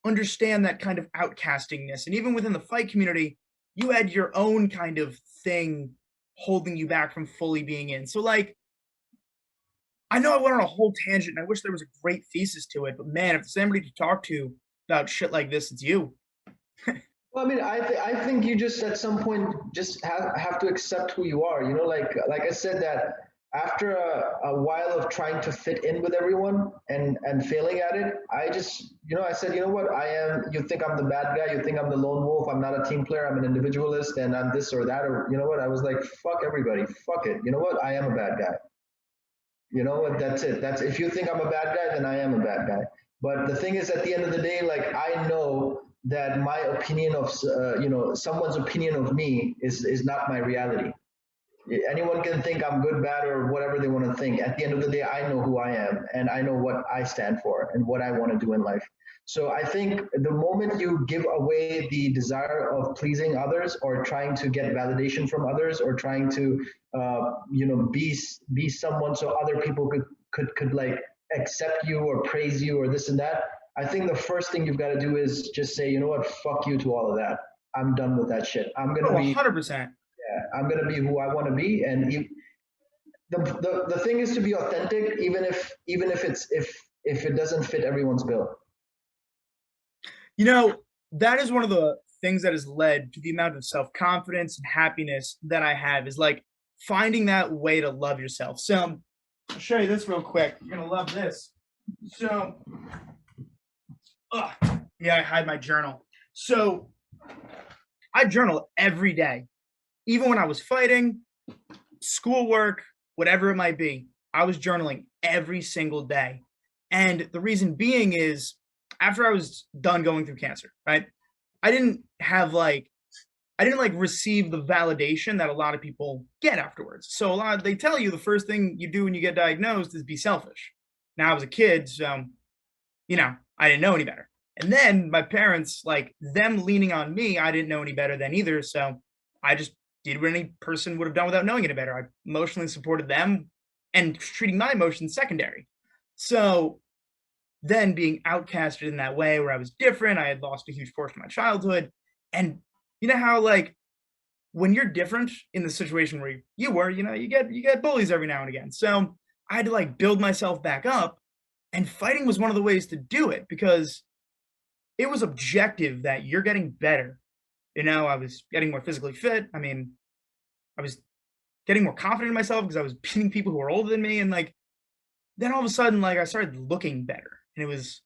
Speaker 2: understand that kind of outcastingness? And even within the fight community, you had your own kind of thing holding you back from fully being in. So like, I know I went on a whole tangent and I wish there was a great thesis to it, but man, if there's anybody to talk to about shit like this, it's you.
Speaker 1: Well, I mean, I think you just at some point just have to accept who you are. You know, like I said that after a while of trying to fit in with everyone and failing at it, I just I said, you know what, I am. You think I'm the bad guy? You think I'm the lone wolf? I'm not a team player. I'm an individualist, and I'm this or that. Or you know what? I was like, fuck everybody, fuck it. You know what? I am a bad guy. You know what? That's it. That's if you think I'm a bad guy, then I am a bad guy. But the thing is, at the end of the day, like I know that my opinion of someone's opinion of me is not my reality. Anyone can think I'm good, bad, or whatever they want to think. At the end of the day, I know who I am and I know what I stand for and what I want to do in life. So I think the moment you give away the desire of pleasing others or trying to get validation from others or trying to be someone so other people could like accept you or praise you or this and that, I think the first thing you've got to do is just say, you know what, fuck you to all of that. I'm done with that shit. I'm gonna
Speaker 2: Oh,
Speaker 1: be
Speaker 2: 100%.
Speaker 1: yeah, I'm gonna be who I want to be, and the thing is to be authentic, even if it doesn't fit everyone's bill.
Speaker 2: You know, that is one of the things that has led to the amount of self-confidence and happiness that I have is like finding that way to love yourself. So I'll show you this real quick. You're gonna love this. So, yeah, I hide my journal. So I journal every day, even when I was fighting, schoolwork, whatever it might be. I was journaling every single day, and the reason being is after I was done going through cancer, right? I didn't have like I didn't like receive the validation that a lot of people get afterwards. So they tell you the first thing you do when you get diagnosed is be selfish. Now I was a kid, so I didn't know any better. And then my parents, like them leaning on me, I didn't know any better then either. So I just did what any person would have done without knowing any better. I emotionally supported them and treating my emotions secondary. So then being outcasted in that way where I was different, I had lost a huge portion of my childhood. And you know how like when you're different in the situation where you were, you get bullies every now and again. So I had to like build myself back up, and fighting was one of the ways to do it because it was objective that you're getting better. I was getting more physically fit. I mean, I was getting more confident in myself because I was beating people who were older than me, and like then all of a sudden, like I started looking better, and it was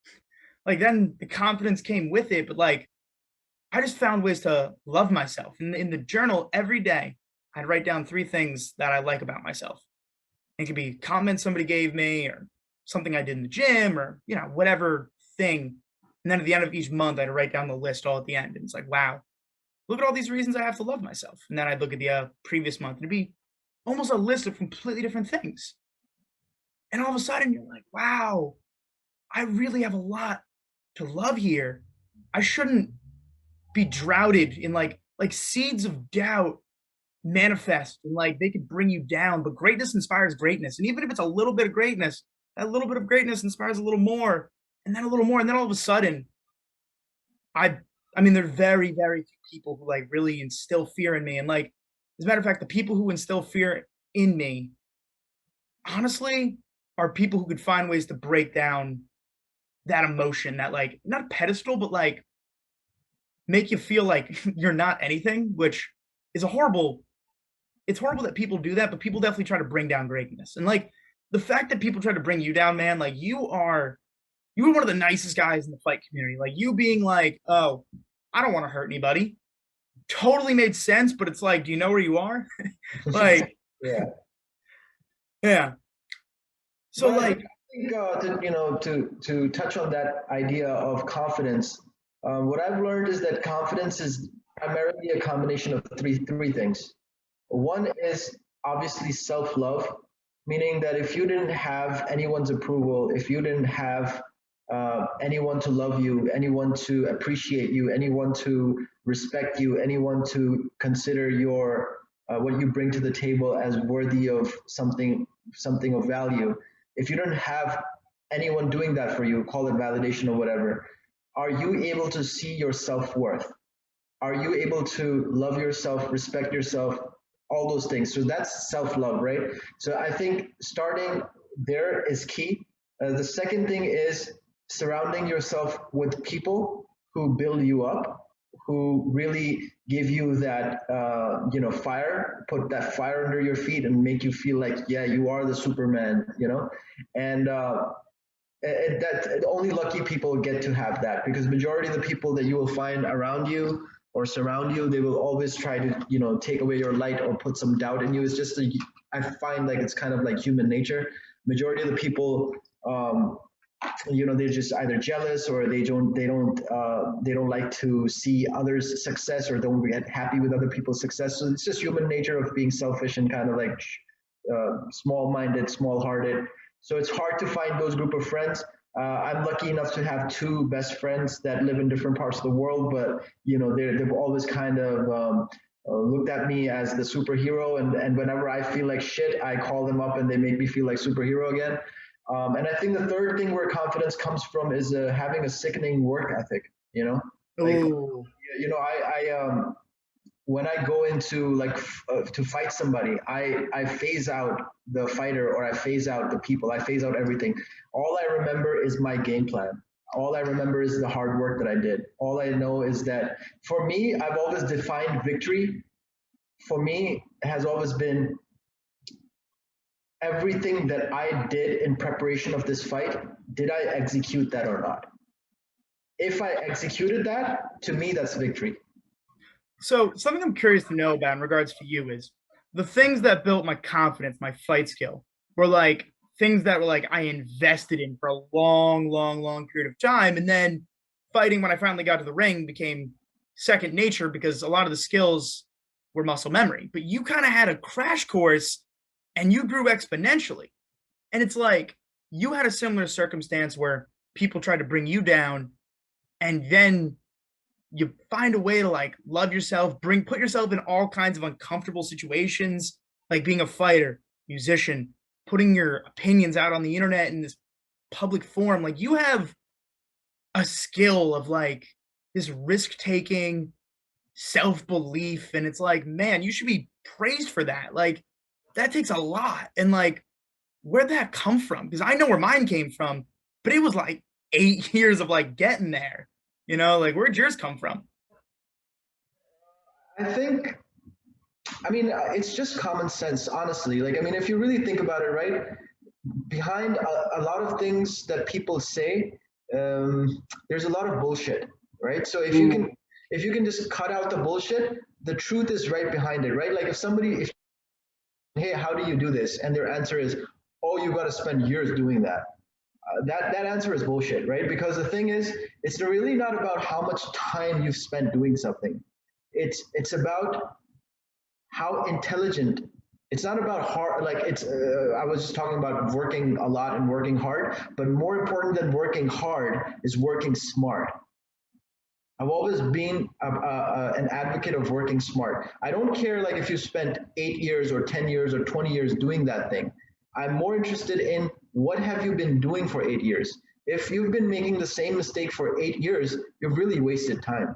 Speaker 2: like then the confidence came with it. But like I just found ways to love myself. In the journal every day, I'd write down 3 things that I like about myself. It could be comments somebody gave me or something I did in the gym or, whatever thing. And then at the end of each month, I'd write down the list all at the end. And it's like, wow, look at all these reasons I have to love myself. And then I'd look at the previous month and it'd be almost a list of completely different things. And all of a sudden you're like, wow, I really have a lot to love here. I shouldn't be droughted in like seeds of doubt manifest and like they could bring you down, but greatness inspires greatness. And even if it's a little bit of greatness, that little bit of greatness inspires a little more and then a little more. And then all of a sudden, I I mean, there are very, very few people who like really instill fear in me. And like, as a matter of fact, the people who instill fear in me, honestly, are people who could find ways to break down that emotion, that like not pedestal, but like make you feel like you're not anything, which is a horrible it's horrible that people do that, but people definitely try to bring down greatness. And like the fact that people try to bring you down, man, like you were one of the nicest guys in the fight community. Like you being like, oh, I don't want to hurt anybody. Totally made sense, but it's like, do you know where you are? Like,
Speaker 1: Yeah.
Speaker 2: yeah. So
Speaker 1: But I
Speaker 2: like,
Speaker 1: think to touch on that idea of confidence, what I've learned is that confidence is primarily a combination of three things. One is obviously self love, meaning that if you didn't have anyone's approval, if you didn't have anyone to love you, anyone to appreciate you, anyone to respect you, anyone to consider your what you bring to the table as worthy of something of value, if you don't have anyone doing that for you, call it validation or whatever, are you able to see your self worth? Are you able to love yourself, respect yourself, all those things? So that's self love, right? So I think starting there is key. The second thing is surrounding yourself with people who build you up, who really give you that fire, put that fire under your feet and make you feel like, yeah, you are the Superman, and that only lucky people get to have that, because majority of the people that you will find around you or surround you, they will always try to take away your light or put some doubt in you. It's just I find like it's kind of like human nature. Majority of the people, they're just either jealous or they don't like to see others success, or don't get happy with other people's success. So it's just human nature of being selfish and kind of like small-minded, small-hearted. So it's hard to find those group of friends. I'm lucky enough to have 2 best friends that live in different parts of the world, but they've always kind of looked at me as the superhero, and whenever I feel like shit, I call them up and they make me feel like superhero again. And I think the third thing where confidence comes from is having a sickening work ethic. Like
Speaker 2: oh,
Speaker 1: I when I go into like to fight somebody, I phase out the fighter, or I phase out the people, I phase out everything. All I remember is my game plan. All I remember is the hard work that I did. All I know is that for me, I've always defined victory. For me, has always been everything that I did in preparation of this fight. Did I execute that or not? If I executed that, to me, that's victory.
Speaker 2: so something I'm curious to know about in regards to you is the things that built my confidence, my fight skill, were like things that were like I invested in for a long, long, long period of time. And then fighting when I finally got to the ring became second nature because a lot of the skills were muscle memory. But you kind of had a crash course and you grew exponentially. And it's like you had a similar circumstance where people tried to bring you down and then you find a way to like love yourself, put yourself in all kinds of uncomfortable situations, like being a fighter, musician, putting your opinions out on the internet in this public forum. Like you have a skill of like this risk taking, self belief, and it's like, man, you should be praised for that. Like that takes a lot, and like where'd that come from? Because I know where mine came from, but it was like 8 years of like getting there. Like where'd yours come from?
Speaker 1: I think, I mean, it's just common sense, honestly. Like, I mean, if you really think about it, right, behind a lot of things that people say, there's a lot of bullshit, right? So if you can just cut out the bullshit, the truth is right behind it, right? Like if hey, how do you do this? And their answer is, oh, you got to spend years doing that. That answer is bullshit, right? Because the thing is, it's really not about how much time you've spent doing something. It's about how intelligent. It's not about hard. Like it's. I was just talking about working a lot and working hard, but more important than working hard is working smart. I've always been an advocate of working smart. I don't care like if you spent 8 years or 10 years or 20 years doing that thing. I'm more interested in what have you been doing for 8 years. If you've been making the same mistake for 8 years, you've really wasted time.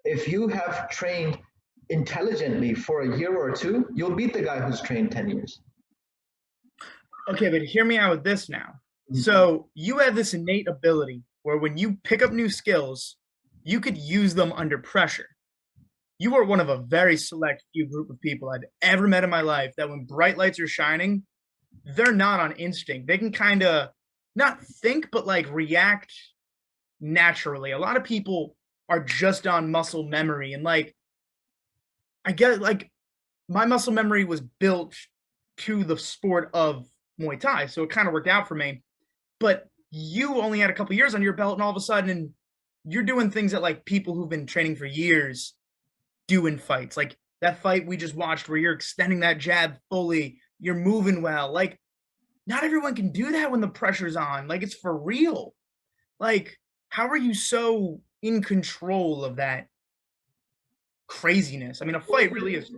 Speaker 1: If you have trained intelligently for a year or two, you'll beat the guy who's trained 10 years.
Speaker 2: Okay, but hear me out with this now. So you have this innate ability where when you pick up new skills, you could use them under pressure. You are one of a very select few group of people I've ever met in my life that when bright lights are shining, they're not on instinct. They can kind of not think, but like react naturally. A lot of people are just on muscle memory. And like, I get it. Like, my muscle memory was built to the sport of Muay Thai. So it kind of worked out for me. But you only had a couple years on your belt, and all of a sudden, you're doing things that like people who've been training for years do in fights. Like that fight we just watched where you're extending that jab fully, you're moving well. Like, not everyone can do that when the pressure's on. Like, it's for real. Like, how are you so in control of that craziness? I mean, a fight really is.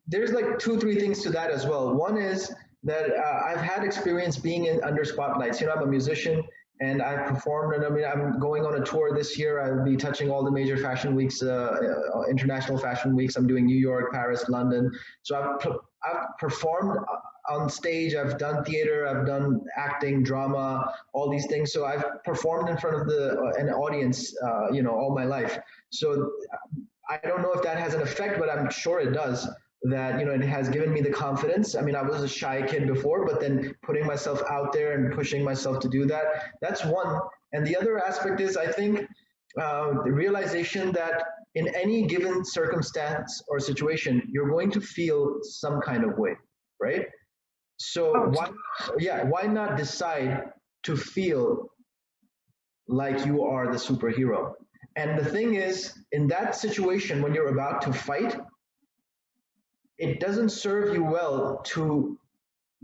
Speaker 1: There's like two, three things to that as well. One is that I've had experience being in under spotlights. I'm a musician and I've performed, and I mean, I'm going on a tour this year. I'll be touching all the major fashion weeks, international fashion weeks. I'm doing New York, Paris, London. So I've performed on stage. I've done theater. I've done acting, drama, all these things. So I've performed in front of an audience, all my life. So I don't know if that has an effect, but I'm sure it does. That it has given me the confidence. I mean, I was a shy kid before, but then putting myself out there and pushing myself to do that's one. And the other aspect is, I think, the realization that in any given circumstance or situation, you're going to feel some kind of way, right? So why not decide to feel like you are the superhero? And the thing is, in that situation, when you're about to fight, it doesn't serve you well to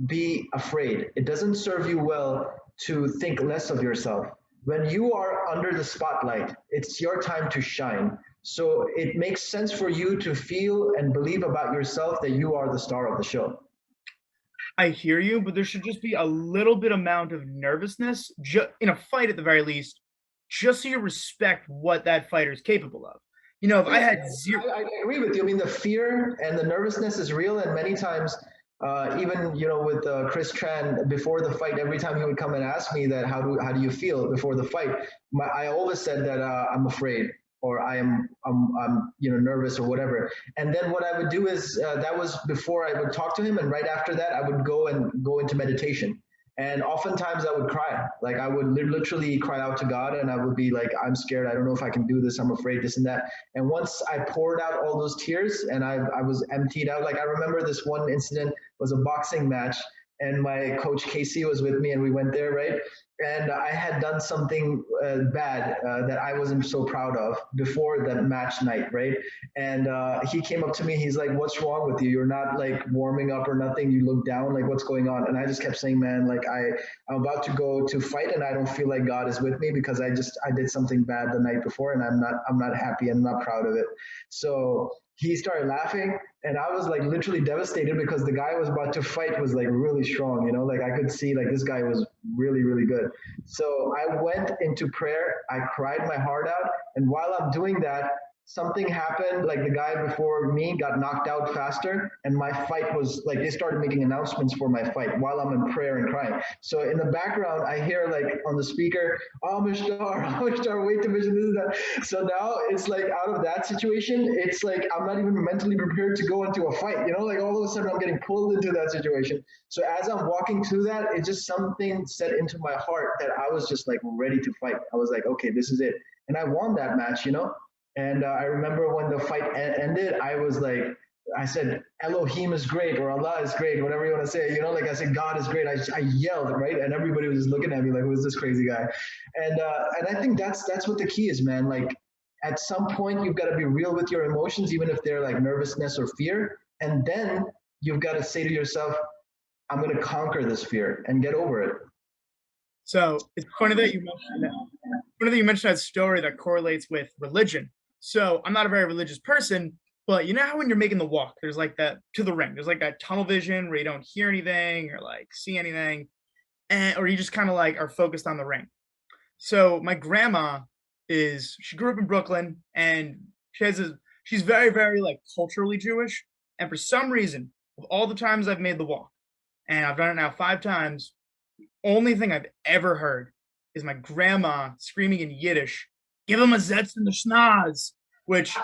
Speaker 1: be afraid. It doesn't serve you well to think less of yourself. When you are under the spotlight, it's your time to shine. So it makes sense for you to feel and believe about yourself that you are the star of the show.
Speaker 2: I hear you, but there should just be a little bit amount of nervousness in a fight at the very least, just so you respect what that fighter is capable of. If I had zero.
Speaker 1: I agree with you. I mean, the fear and the nervousness is real, and many times, even with Chris Tran before the fight, every time he would come and ask me that, how do you feel before the fight? I always said that I'm afraid, or I'm nervous or whatever. And then what I would do is that was before I would talk to him, and right after that, I would go into meditation. And oftentimes I would cry. Like I would literally cry out to God, and I would be like, I'm scared. I don't know if I can do this. I'm afraid, this and that. And once I poured out all those tears and I was emptied out, like I remember this one incident was a boxing match, and my coach Casey was with me, and we went there, right? And I had done something bad that I wasn't so proud of before the match night, right? And he came up to me. He's like, "What's wrong with you? You're not like warming up or nothing. You look down. Like, what's going on?" And I just kept saying, "Man, like I'm about to go to fight, and I don't feel like God is with me because I did something bad the night before, and I'm not happy and I'm not proud of it." So he started laughing, and I was like literally devastated because the guy I was about to fight was like really strong, you know, like I could see like this guy was really, really good. So I went into prayer, I cried my heart out, and while I'm doing that, something happened. Like the guy before me got knocked out faster, and my fight was like they started making announcements for my fight while I'm in prayer and crying. So in the background, I hear like on the speaker, Amishtar, weight division, this is that. So now it's like out of that situation, it's like I'm not even mentally prepared to go into a fight. You know, like all of a sudden I'm getting pulled into that situation. So as I'm walking through that, it just something set into my heart that I was just like ready to fight. I was like, okay, this is it, and I won that match. You know. And I remember when the fight ended, I was like, I said, Elohim is great, or Allah is great, whatever you want to say. You know, like I said, God is great. I yelled, right? And everybody was just looking at me like, who's this crazy guy? And I think that's what the key is, man. Like at some point, you've got to be real with your emotions, even if they're like nervousness or fear. And then you've got to say to yourself, I'm going to conquer this fear and get over it.
Speaker 2: So it's funny that you mentioned that. Funny that you mentioned that story that correlates with religion. So I'm not a very religious person, but you know how when you're making the walk, there's like that to the ring, there's like that tunnel vision where you don't hear anything or like see anything, and or you just kind of like are focused on the ring. So my grandma she grew up in Brooklyn, and she's very, very like culturally Jewish. And for some reason, of all the times I've made the walk, and I've done it now 5 times, only thing I've ever heard is my grandma screaming in Yiddish, "Give him a Zetz in the schnoz," which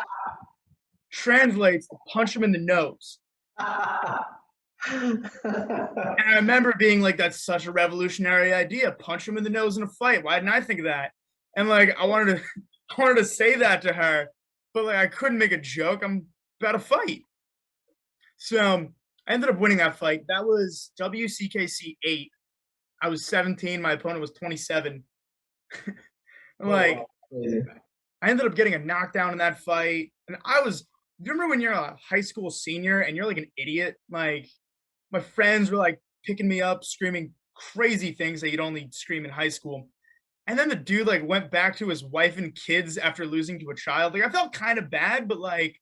Speaker 2: translates to punch him in the nose. And I remember being like, that's such a revolutionary idea. Punch him in the nose in a fight. Why didn't I think of that? And like I wanted to say that to her, but like I couldn't make a joke. I'm about to fight. So I ended up winning that fight. That was WCKC 8. I was 17. My opponent was 27. Like, I ended up getting a knockdown in that fight. And do you remember when you're a high school senior and you're like an idiot? Like, my friends were like picking me up, screaming crazy things that you'd only scream in high school. And then the dude like went back to his wife and kids after losing to a child. Like, I felt kind of bad, but like,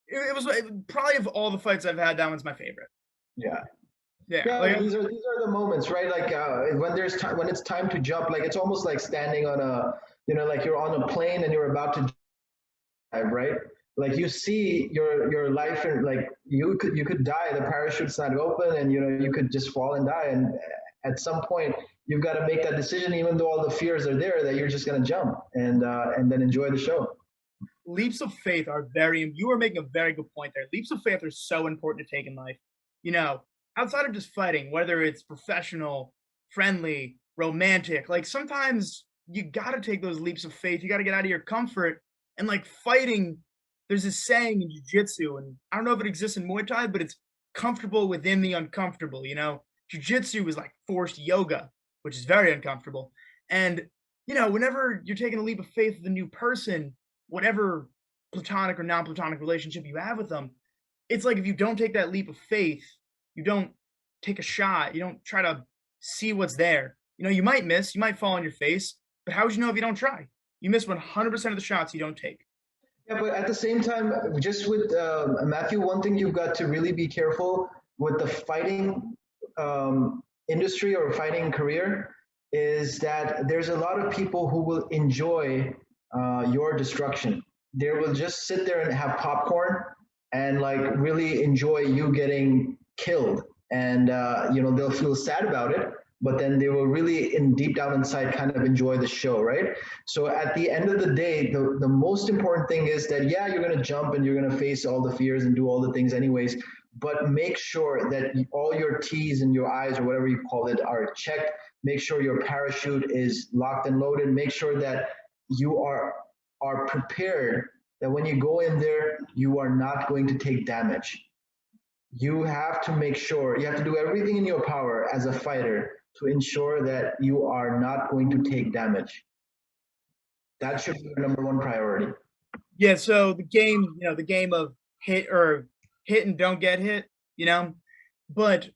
Speaker 2: it was probably of all the fights I've had, that one's my favorite.
Speaker 1: Yeah.
Speaker 2: Yeah,
Speaker 1: like, these are the moments, right? Like when there's time, when it's time to jump, like it's almost like standing on like you're on a plane and you're about to dive, right? Like you see your life, and like you could die. The parachute's not open, and you could just fall and die. And at some point, you've got to make that decision, even though all the fears are there, that you're just gonna jump and then enjoy the show.
Speaker 2: Leaps of faith are you are making a very good point there. Leaps of faith are so important to take in life. Outside of just fighting, whether it's professional, friendly, romantic, like sometimes you got to take those leaps of faith. You got to get out of your comfort. And like fighting, there's this saying in jiu-jitsu, and I don't know if it exists in Muay Thai, but it's comfortable within the uncomfortable. Jiu-jitsu is like forced yoga, which is very uncomfortable. And, whenever you're taking a leap of faith with a new person, whatever platonic or non-platonic relationship you have with them, it's like if you don't take that leap of faith, you don't take a shot, you don't try to see what's there. You might miss, you might fall on your face, but how would you know if you don't try? You miss 100% of the shots you don't take.
Speaker 1: Yeah, but at the same time, just with Matthew, one thing you've got to really be careful with the fighting industry or fighting career is that there's a lot of people who will enjoy your destruction. They will just sit there and have popcorn and like really enjoy you getting killed, and they'll feel sad about it, but then they will really deep down inside kind of enjoy the show, right? So at the end of the day, the most important thing is that you're going to jump and you're going to face all the fears and do all the things anyways, but make sure that all your T's and your I's or whatever you call it are checked. Make sure your parachute is locked and loaded. Make sure that you are prepared, that when you go in there, you are not going to take damage. you have to make sure, you have to do everything in your power as a fighter to ensure that you are not going to take damage. That should be your number one priority.
Speaker 2: Yeah, so the game, the game of hit and don't get hit, but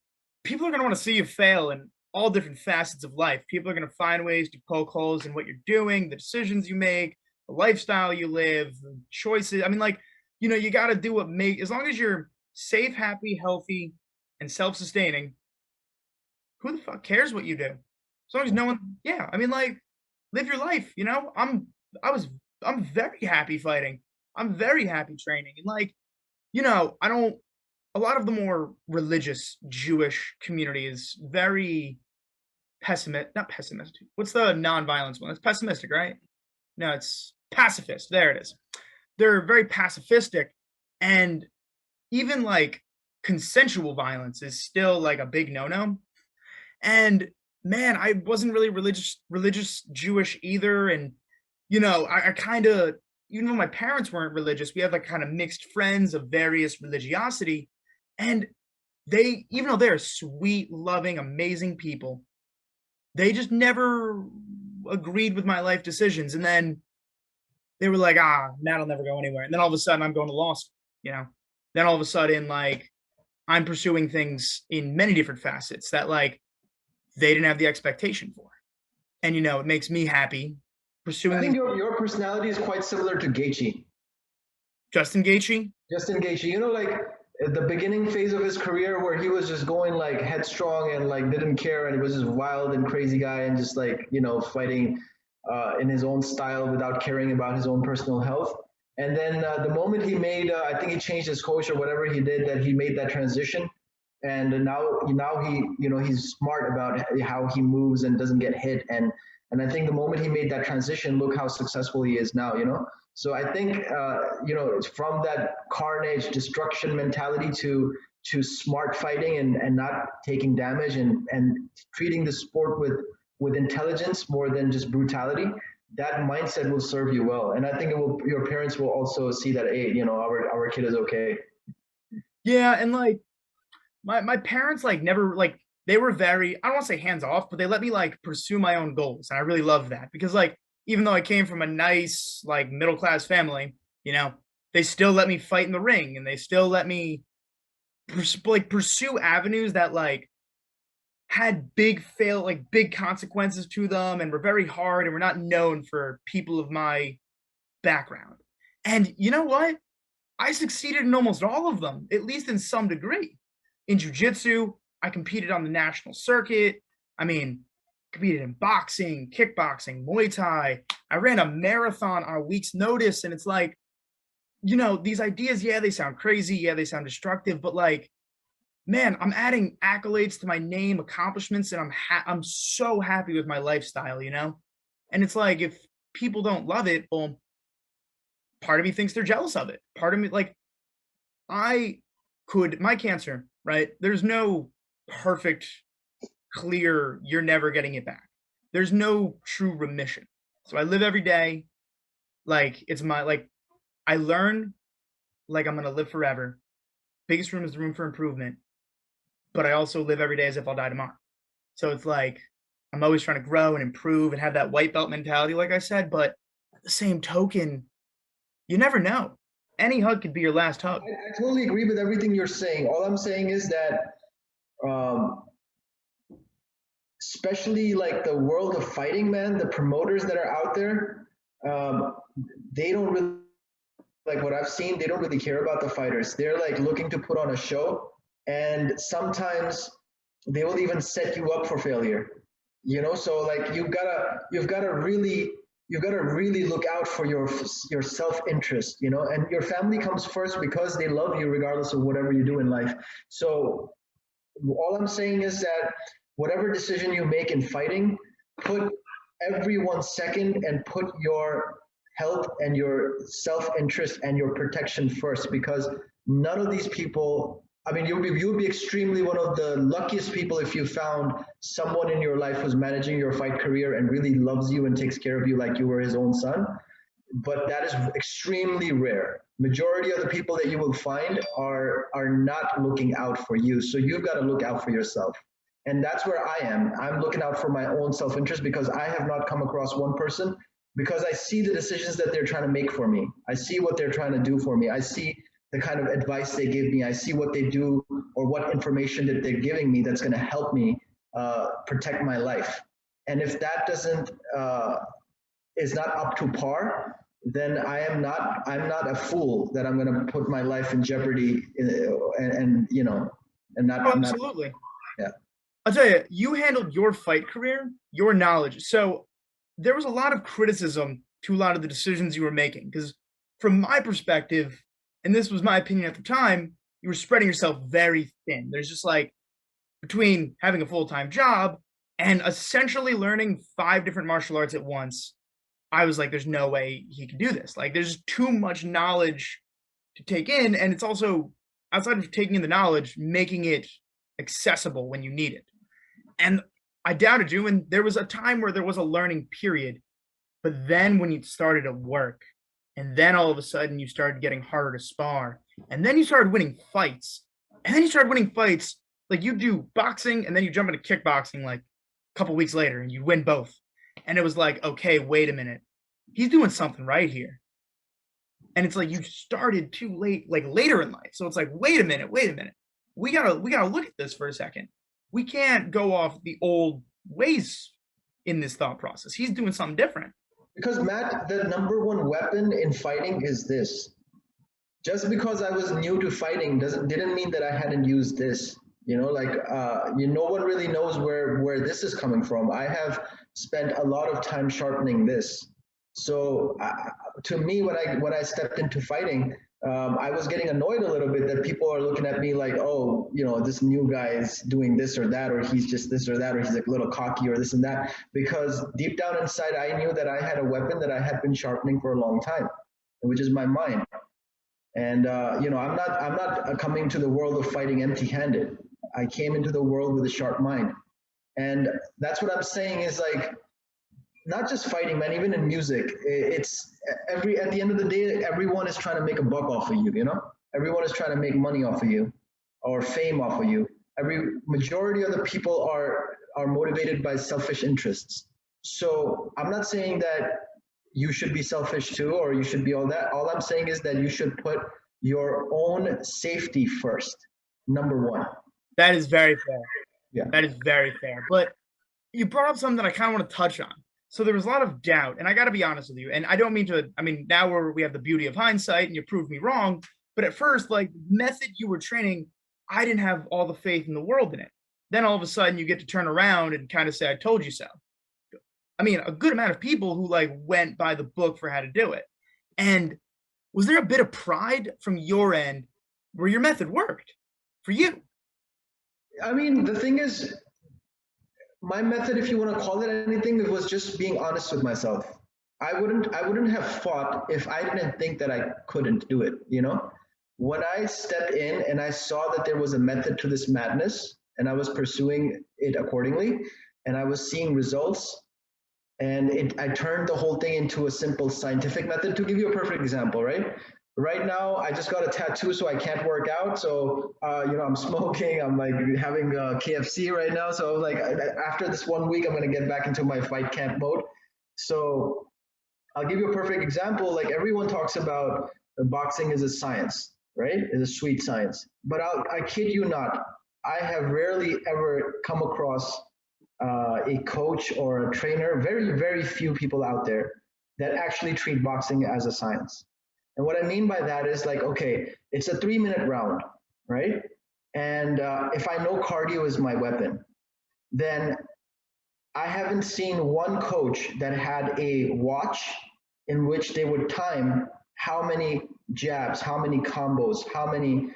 Speaker 2: people are going to want to see you fail in all different facets of life. People are going to find ways to poke holes in what you're doing, the decisions you make, the lifestyle you live, the choices. I mean, like, you got to do as long as you're safe, happy, healthy, and self-sustaining, who the fuck cares what you do? As long as no one, yeah, I mean, like, live your life, I was I'm very happy fighting. I'm very happy training. And like, I don't a lot of the more religious Jewish community is very not pessimistic. What's the non-violence one? It's pessimistic, right? No, it's pacifist. There it is. They're very pacifistic, and even like consensual violence is still like a big no-no. And man, I wasn't really religious Jewish either. And I kind of, even though my parents weren't religious, we have like kind of mixed friends of various religiosity. And even though they're sweet, loving, amazing people, they just never agreed with my life decisions. And then they were like, Matt'll never go anywhere. And then all of a sudden I'm going to law school. Then all of a sudden, like, I'm pursuing things in many different facets that like they didn't have the expectation for. And it makes me happy pursuing.
Speaker 1: I think your personality is quite similar to Gaethje.
Speaker 2: Justin Gaethje?
Speaker 1: Justin Gaethje, like at the beginning phase of his career where he was just going like headstrong and like didn't care, and he was this wild and crazy guy and just like, fighting in his own style without caring about his own personal health. And then the moment he made, I think he changed his coach or whatever he did, that he made that transition. And now he, he's smart about how he moves and doesn't get hit. And I think the moment he made that transition, look how successful he is now, So I think, it's from that carnage, destruction mentality to smart fighting and not taking damage and treating the sport with intelligence more than just brutality. That mindset will serve you well. And I think your parents will also see that, hey, our kid is okay.
Speaker 2: Yeah. And like my parents, like, never, like, they were very, I don't want to say hands off, but they let me like pursue my own goals. And I really love that because like, even though I came from a nice, like, middle-class family, they still let me fight in the ring, and they still let me pursue avenues that like had big consequences to them and were very hard and were not known for people of my background. And you know what? I succeeded in almost all of them, at least in some degree. In jiu-jitsu, I competed on the national circuit. I mean, competed in boxing, kickboxing, Muay Thai. I ran a marathon on a week's notice. And it's like, these ideas, yeah, they sound crazy. Yeah, they sound destructive. But like, man, I'm adding accolades to my name, accomplishments, and I'm so happy with my lifestyle, And it's like, if people don't love it, well, part of me thinks they're jealous of it. Part of me, like, my cancer, right? There's no perfect, clear, you're never getting it back. There's no true remission. So I live every day like it's I learn like I'm going to live forever. Biggest room is the room for improvement. But I also live every day as if I'll die tomorrow. So it's like I'm always trying to grow and improve and have that white belt mentality, like I said. But at the same token, you never know. Any hug could be your last hug.
Speaker 1: I totally agree with everything you're saying. All I'm saying is that especially like the world of fighting, man, the promoters that are out there, they don't really, like what I've seen, they don't really care about the fighters. They're like looking to put on a show, and sometimes they will even set you up for failure. So like you've gotta really look out for your self-interest, and your family comes first because they love you regardless of whatever you do in life. So all I'm saying is that whatever decision you make in fighting, put everyone second and put your health and your self-interest and your protection first, because none of these people, I mean, you'll be extremely one of the luckiest people if you found someone in your life who's managing your fight career and really loves you and takes care of you like you were his own son. But that is extremely rare. Majority of the people that you will find are not looking out for you. So you've got to look out for yourself. And that's where I am. I'm looking out for my own self-interest because I have not come across one person, because I see the decisions that they're trying to make for me. I see what they're trying to do for me. I see the kind of advice they give me. I see what they do or what information that they're giving me that's going to help me protect my life. And if that doesn't is not up to par, then I'm not a fool that I'm going to put my life in jeopardy and you know, and not,
Speaker 2: Oh,
Speaker 1: not,
Speaker 2: absolutely.
Speaker 1: yeah.
Speaker 2: I'll tell you, you handled your fight career, your knowledge. So there was a lot of criticism to a lot of the decisions you were making. Because from my perspective, and this was my opinion at the time, you were spreading yourself very thin. There's just like between having a full-time job and essentially learning 5 different martial arts at once. I was like, there's no way he can do this. Like, there's too much knowledge to take in. And it's also, outside of taking in the knowledge, making it accessible when you need it. And I doubted you. And there was a time where there was a learning period. But then when you started to work, and then all of a sudden you started getting harder to spar, and then you started winning fights, and then you started winning fights, like you do boxing, and then you jump into kickboxing like a couple weeks later, and you win both. And it was like, okay, wait a minute. He's doing something right here. And it's like you started too late, like later in life. So it's like, wait a minute. We gotta look at this for a second. We can't go off the old ways in this thought process. He's doing something different.
Speaker 1: Because Matt, the number one weapon in fighting is this. Just because I was new to fighting didn't mean that I hadn't used this. You know, like no one really knows where this is coming from. I have spent a lot of time sharpening this. So to me, when I stepped into fighting, I was getting annoyed a little bit that people are looking at me like, oh, you know, this new guy is doing this or that, or he's just this or that, or he's like a little cocky or this and that. Because deep down inside, I knew that I had a weapon that I had been sharpening for a long time, which is my mind. And you know, I'm not coming to the world of fighting empty-handed. I came into the world with a sharp mind, and that's what I'm saying is like, not just fighting, man. Even in music, it's at the end of the day, everyone is trying to make a buck off of you. You know, everyone is trying to make money off of you, or fame off of you. Majority of the people are motivated by selfish interests. So I'm not saying that you should be selfish too, or you should be all that. All I'm saying is that you should put your own safety first, number one.
Speaker 2: That is very fair.
Speaker 1: Yeah.
Speaker 2: That is very fair. But you brought up something that I kind of want to touch on. So there was a lot of doubt, and I got to be honest with you. And I don't mean to, I mean, now we have the beauty of hindsight and you proved me wrong. But at first, like, the method you were training, I didn't have all the faith in the world in it. Then all of a sudden you get to turn around and kind of say, I told you so. I mean, a good amount of people who like went by the book for how to do it. And was there a bit of pride from your end where your method worked for you?
Speaker 1: I mean, the thing is, my method, if you want to call it anything, it was just being honest with myself. I wouldn't have fought if I didn't think that I couldn't do it, you know? When I stepped in and I saw that there was a method to this madness and I was pursuing it accordingly and I was seeing results, and I turned the whole thing into a simple scientific method. To give you a perfect example, right? Right now, I just got a tattoo, so I can't work out. So, you know, I'm smoking. I'm like having KFC right now. So, like, after this 1 week, I'm going to get back into my fight camp mode. So, I'll give you a perfect example. Like, everyone talks about boxing is a science, right? It's a sweet science. But I kid you not, I have rarely ever come across a coach or a trainer, very, very few people out there that actually treat boxing as a science. And what I mean by that is like, okay, it's a 3-minute round, right? And if I know cardio is my weapon, then I haven't seen one coach that had a watch in which they would time how many jabs, how many combos, how many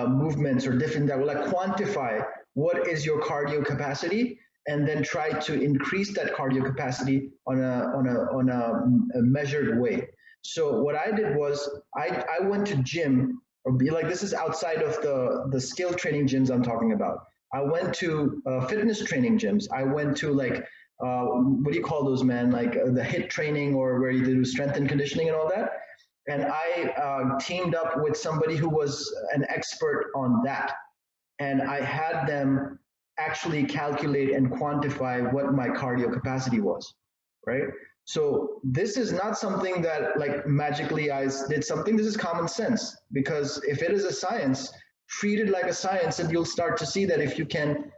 Speaker 1: movements or different, that will like quantify what is your cardio capacity, and then try to increase that cardio capacity on a measured way. So what I did was I went to gym, or be like, this is outside of the skill training gyms I'm talking about. I went to fitness training gyms. I went to like, what do you call those, man? Like the HIIT training, or where you do strength and conditioning and all that. and I teamed up with somebody who was an expert on that, and I had them actually calculate and quantify what my cardio capacity was, right? So this is not something that like magically I did something. This is common sense, because if it is a science, treat it like a science, and you'll start to see that if you can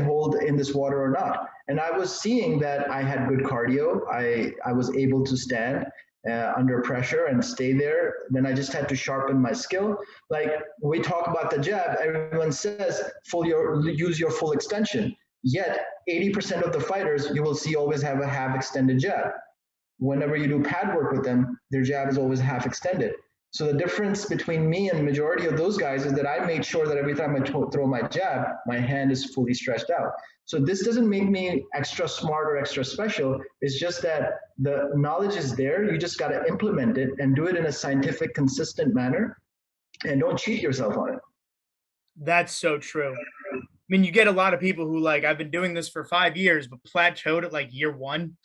Speaker 1: hold in this water or not. And I was seeing that I had good cardio. I was able to stand under pressure and stay there. Then I just had to sharpen my skill. Like we talk about the jab, everyone says use your full extension. Yet 80% of the fighters you will see always have a half extended jab. Whenever you do pad work with them, their jab is always half extended. So the difference between me and the majority of those guys is that I made sure that every time I throw my jab, my hand is fully stretched out. So this doesn't make me extra smart or extra special. It's just that the knowledge is there. You just got to implement it and do it in a scientific, consistent manner, and don't cheat yourself on it.
Speaker 2: That's so true. I mean, you get a lot of people who like, I've been doing this for 5 years, but plateaued at like year 1.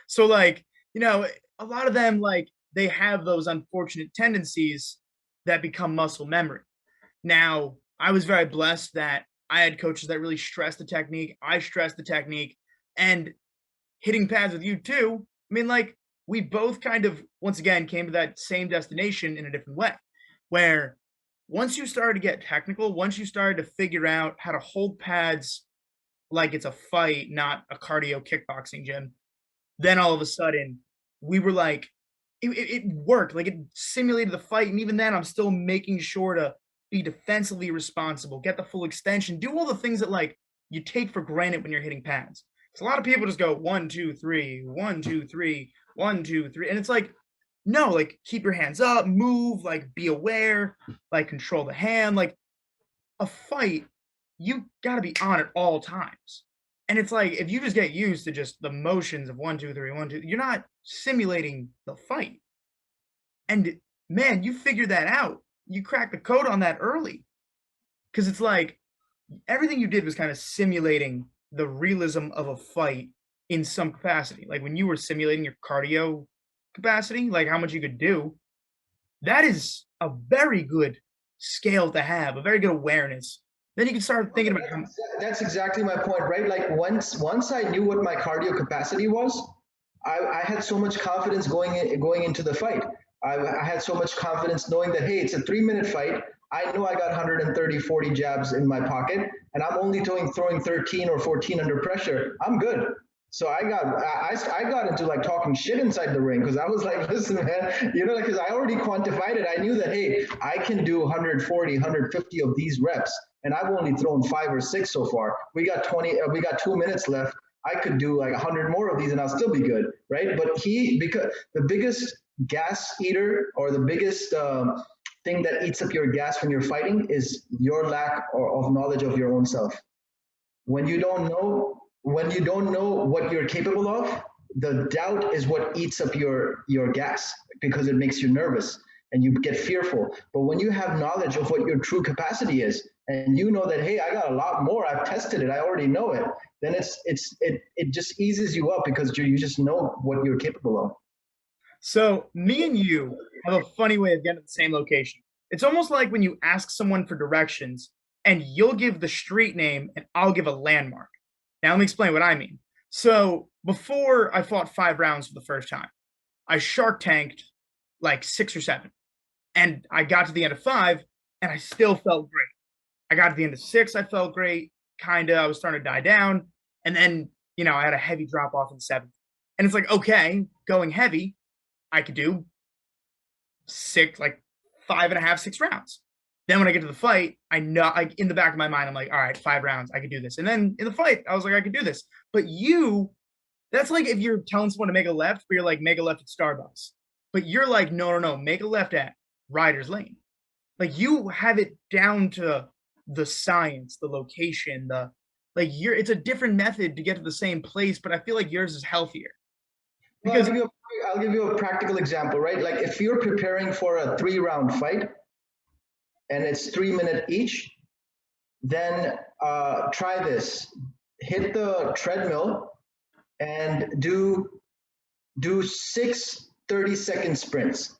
Speaker 2: So like, you know, a lot of them, like, they have those unfortunate tendencies that become muscle memory. Now, I was very blessed that I had coaches that really stressed the technique. I stressed the technique, and hitting pads with you too. I mean, like, we both kind of, once again, came to that same destination in a different way, where once you started to get technical, once you started to figure out how to hold pads like it's a fight, not a cardio kickboxing gym, then all of a sudden we were like, it worked. Like it simulated the fight. And even then, I'm still making sure to be defensively responsible, get the full extension, do all the things that like you take for granted when you're hitting pads. So a lot of people just go 1, 2, 3, 1, 2, 3, 1, 2, 3. And it's like, no, like keep your hands up, move, like be aware, like control the hand. Like a fight, you got to be on at all times. And it's like if you just get used to just the motions of 1, 2, 3, 1, 2, you're not simulating the fight. And man, you figured that out. You cracked the code on that early, because it's like everything you did was kind of simulating the realism of a fight in some capacity. Like when you were simulating your cardio capacity, like how much you could do, that is a very good scale to have, a very good awareness. Then you can start thinking about how.
Speaker 1: That's exactly my point, right? Like once I knew what my cardio capacity was, I had so much confidence going into the fight. I had so much confidence knowing that, hey, it's a 3-minute fight. I know I got 130, 40 jabs in my pocket, and I'm only throwing 13 or 14 under pressure. I'm good. So I got into like talking shit inside the ring, because I was like, listen, man, you know, because I already quantified it. I knew that, hey, I can do 140, 150 of these reps, and I've only thrown 5 or 6 so far. We got 2 minutes left. I could do like 100 more of these and I'll still be good, right? But because the biggest gas eater, or the biggest thing that eats up your gas when you're fighting, is your lack of knowledge of your own self. When you don't know what you're capable of, the doubt is what eats up your gas, because it makes you nervous and you get fearful. But when you have knowledge of what your true capacity is, and you know that, hey, I got a lot more, I've tested it, I already know it, then it just eases you up, because you just know what you're capable of.
Speaker 2: So me and you have a funny way of getting to the same location. It's almost like when you ask someone for directions and you'll give the street name and I'll give a landmark. Now let me explain what I mean. So before I fought 5 rounds for the first time, I shark tanked like 6 or 7. And I got to the end of 5 and I still felt great. I got to the end of 6, I felt great. Kinda, I was starting to die down. And then, you know, I had a heavy drop off in 7th. And it's like, okay, going heavy, I could do 6, like 5.5, 6 rounds. Then when I get to the fight, I know, like in the back of my mind, I'm like, all right, 5 rounds, I could do this. And then in the fight, I was like, I could do this. But that's like if you're telling someone to make a left, but you're like, make a left at Starbucks. But you're like, no, make a left at Ryder's Lane. Like you have it down to the science, the location, it's a different method to get to the same place, but I feel like yours is healthier.
Speaker 1: Because I'll give you a practical example, right? Like if you're preparing for a 3-round fight and it's 3 minutes each, then try this. Hit the treadmill and do 6 30-second sprints.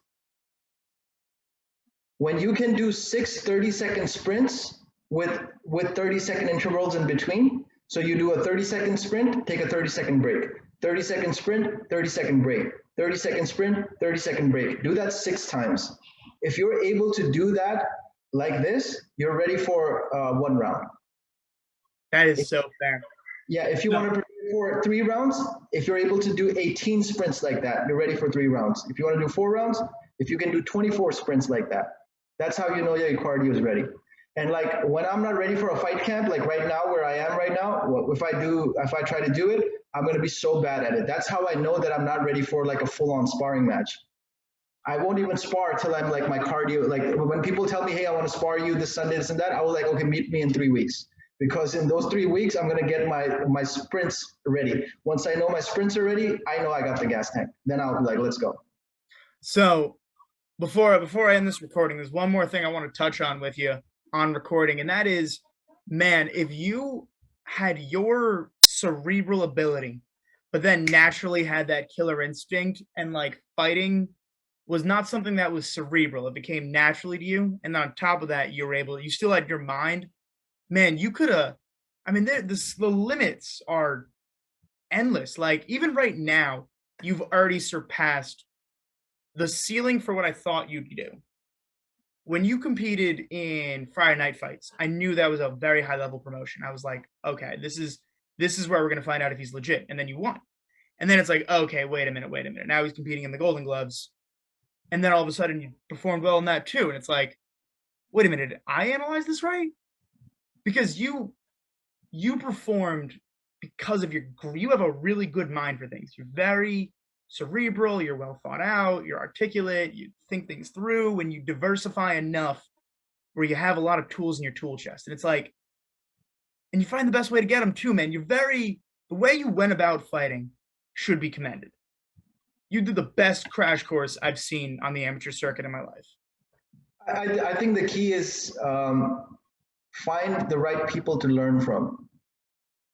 Speaker 1: When you can do 6 30-second sprints with 30-second intervals in between, so you do a 30-second sprint, take a 30-second break, 30-second sprint, 30-second break, 30-second sprint, 30-second break. Do that 6 times. If you're able to do that like this, you're ready for 1 round.
Speaker 2: That is so fair.
Speaker 1: Yeah, if you
Speaker 2: No.
Speaker 1: want to prepare for 3 rounds, if you're able to do 18 sprints like that, you're ready for 3 rounds. If you want to do 4 rounds, if you can do 24 sprints like that, that's how you know your cardio is ready. And like when I'm not ready for a fight camp, like right now where I am right now, if I try to do it, I'm gonna be so bad at it. That's how I know that I'm not ready for like a full-on sparring match. I won't even spar till I'm like my cardio. Like when people tell me, "Hey, I want to spar you this Sunday, this and that," I will like, "Okay, meet me in 3 weeks." Because in those 3 weeks, I'm gonna get my sprints ready. Once I know my sprints are ready, I know I got the gas tank. Then I'll be like, "Let's go."
Speaker 2: So before I end this recording, there's one more thing I want to touch on with you on recording, and that is, man, if you had your cerebral ability, but then naturally had that killer instinct, and like fighting was not something that was cerebral, it became naturally to you, and on top of that, you still had your mind, man, you could have. I mean, the limits are endless. Like even right now, you've already surpassed the ceiling for what I thought you'd do. When you competed in Friday night fights, I knew that was a very high level promotion. I was like, okay, this is where we're gonna find out if he's legit. And then you won. And then it's like, okay, wait a minute. Now he's competing in the Golden Gloves. And then all of a sudden you performed well in that too. And it's like, wait a minute, did I analyze this right? Because you performed because of you have a really good mind for things. You're very cerebral, you're well thought out, you're articulate, you think things through, when you diversify enough where you have a lot of tools in your tool chest. And it's like, and you find the best way to get them too, man. The way you went about fighting should be commended. You did the best crash course I've seen on the amateur circuit in my life.
Speaker 1: I think the key is find the right people to learn from.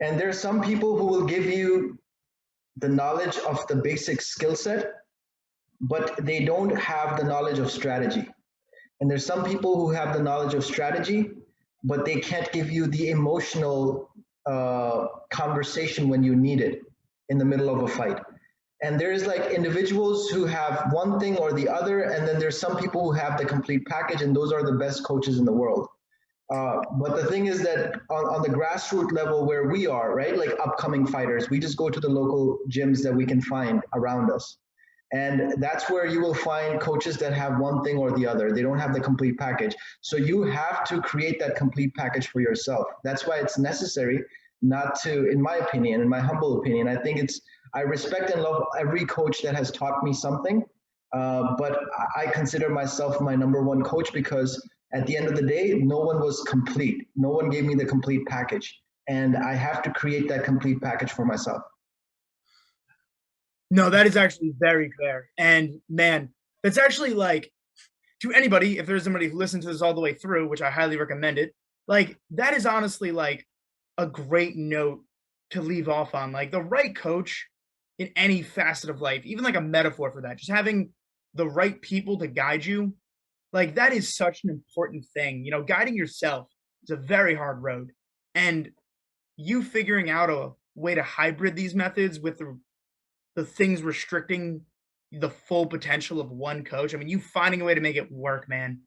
Speaker 1: And there are some people who will give you the knowledge of the basic skill set, but they don't have the knowledge of strategy. And there's some people who have the knowledge of strategy, but they can't give you the emotional conversation when you need it in the middle of a fight. And there's like individuals who have one thing or the other, and then there's some people who have the complete package, and those are the best coaches in the world. But the thing is that on the grassroots level where we are, right, like upcoming fighters, we just go to the local gyms that we can find around us. And that's where you will find coaches that have one thing or the other. They don't have the complete package. So you have to create that complete package for yourself. That's why it's necessary not to, in my opinion, in my humble opinion, I respect and love every coach that has taught me something. But I consider myself my number one coach because at the end of the day, no one was complete. No one gave me the complete package. And I have to create that complete package for myself.
Speaker 2: No, that is actually very fair. And man, that's actually like, to anybody, if there's somebody who listens to this all the way through, which I highly recommend it, like that is honestly like a great note to leave off on. Like the right coach in any facet of life, even like a metaphor for that, just having the right people to guide you, like that is such an important thing. You know, guiding yourself is a very hard road. And you figuring out a way to hybrid these methods with the things restricting the full potential of one coach. I mean, you finding a way to make it work, man.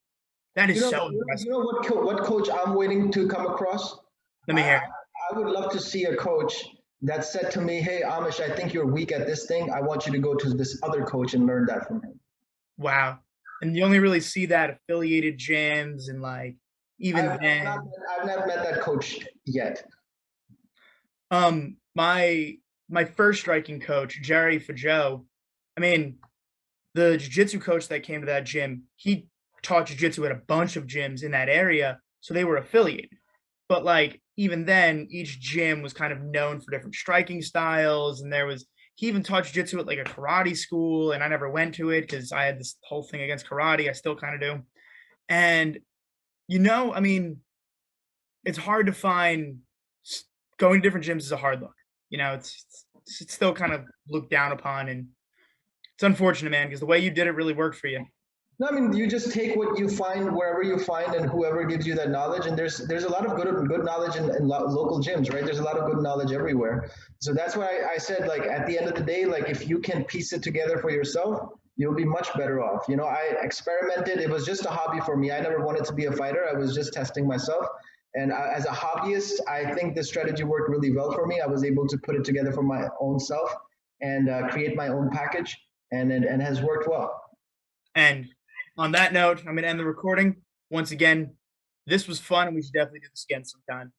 Speaker 2: That is so impressive.
Speaker 1: You know what coach I'm waiting to come across?
Speaker 2: Let me hear.
Speaker 1: I would love to see a coach that said to me, "Hey, Amish, I think you're weak at this thing. I want you to go to this other coach and learn that from him."
Speaker 2: Wow. And you only really see that affiliated gyms and like even then.
Speaker 1: I've not met that coach yet.
Speaker 2: My first striking coach, Jerry Fajo, I mean, the jiu-jitsu coach that came to that gym, he taught jiu-jitsu at a bunch of gyms in that area, so they were affiliated. But like even then, each gym was kind of known for different striking styles, and he even taught jiu-jitsu at like a karate school, and I never went to it because I had this whole thing against karate. I still kind of do. And I mean, it's hard to find. Going to different gyms is a hard look. It's still kind of looked down upon, and it's unfortunate, man, because the way you did it really worked for you.
Speaker 1: No, I mean, you just take what you find wherever you find and whoever gives you that knowledge. And there's a lot of good knowledge in local gyms, right? There's a lot of good knowledge everywhere. So that's why I said, like, at the end of the day, like, if you can piece it together for yourself, you'll be much better off. You know, I experimented. It was just a hobby for me. I never wanted to be a fighter. I was just testing myself. And as a hobbyist, I think this strategy worked really well for me. I was able to put it together for my own self and create my own package, and it has worked well.
Speaker 2: And on that note, I'm going to end the recording. Once again, this was fun, and we should definitely do this again sometime.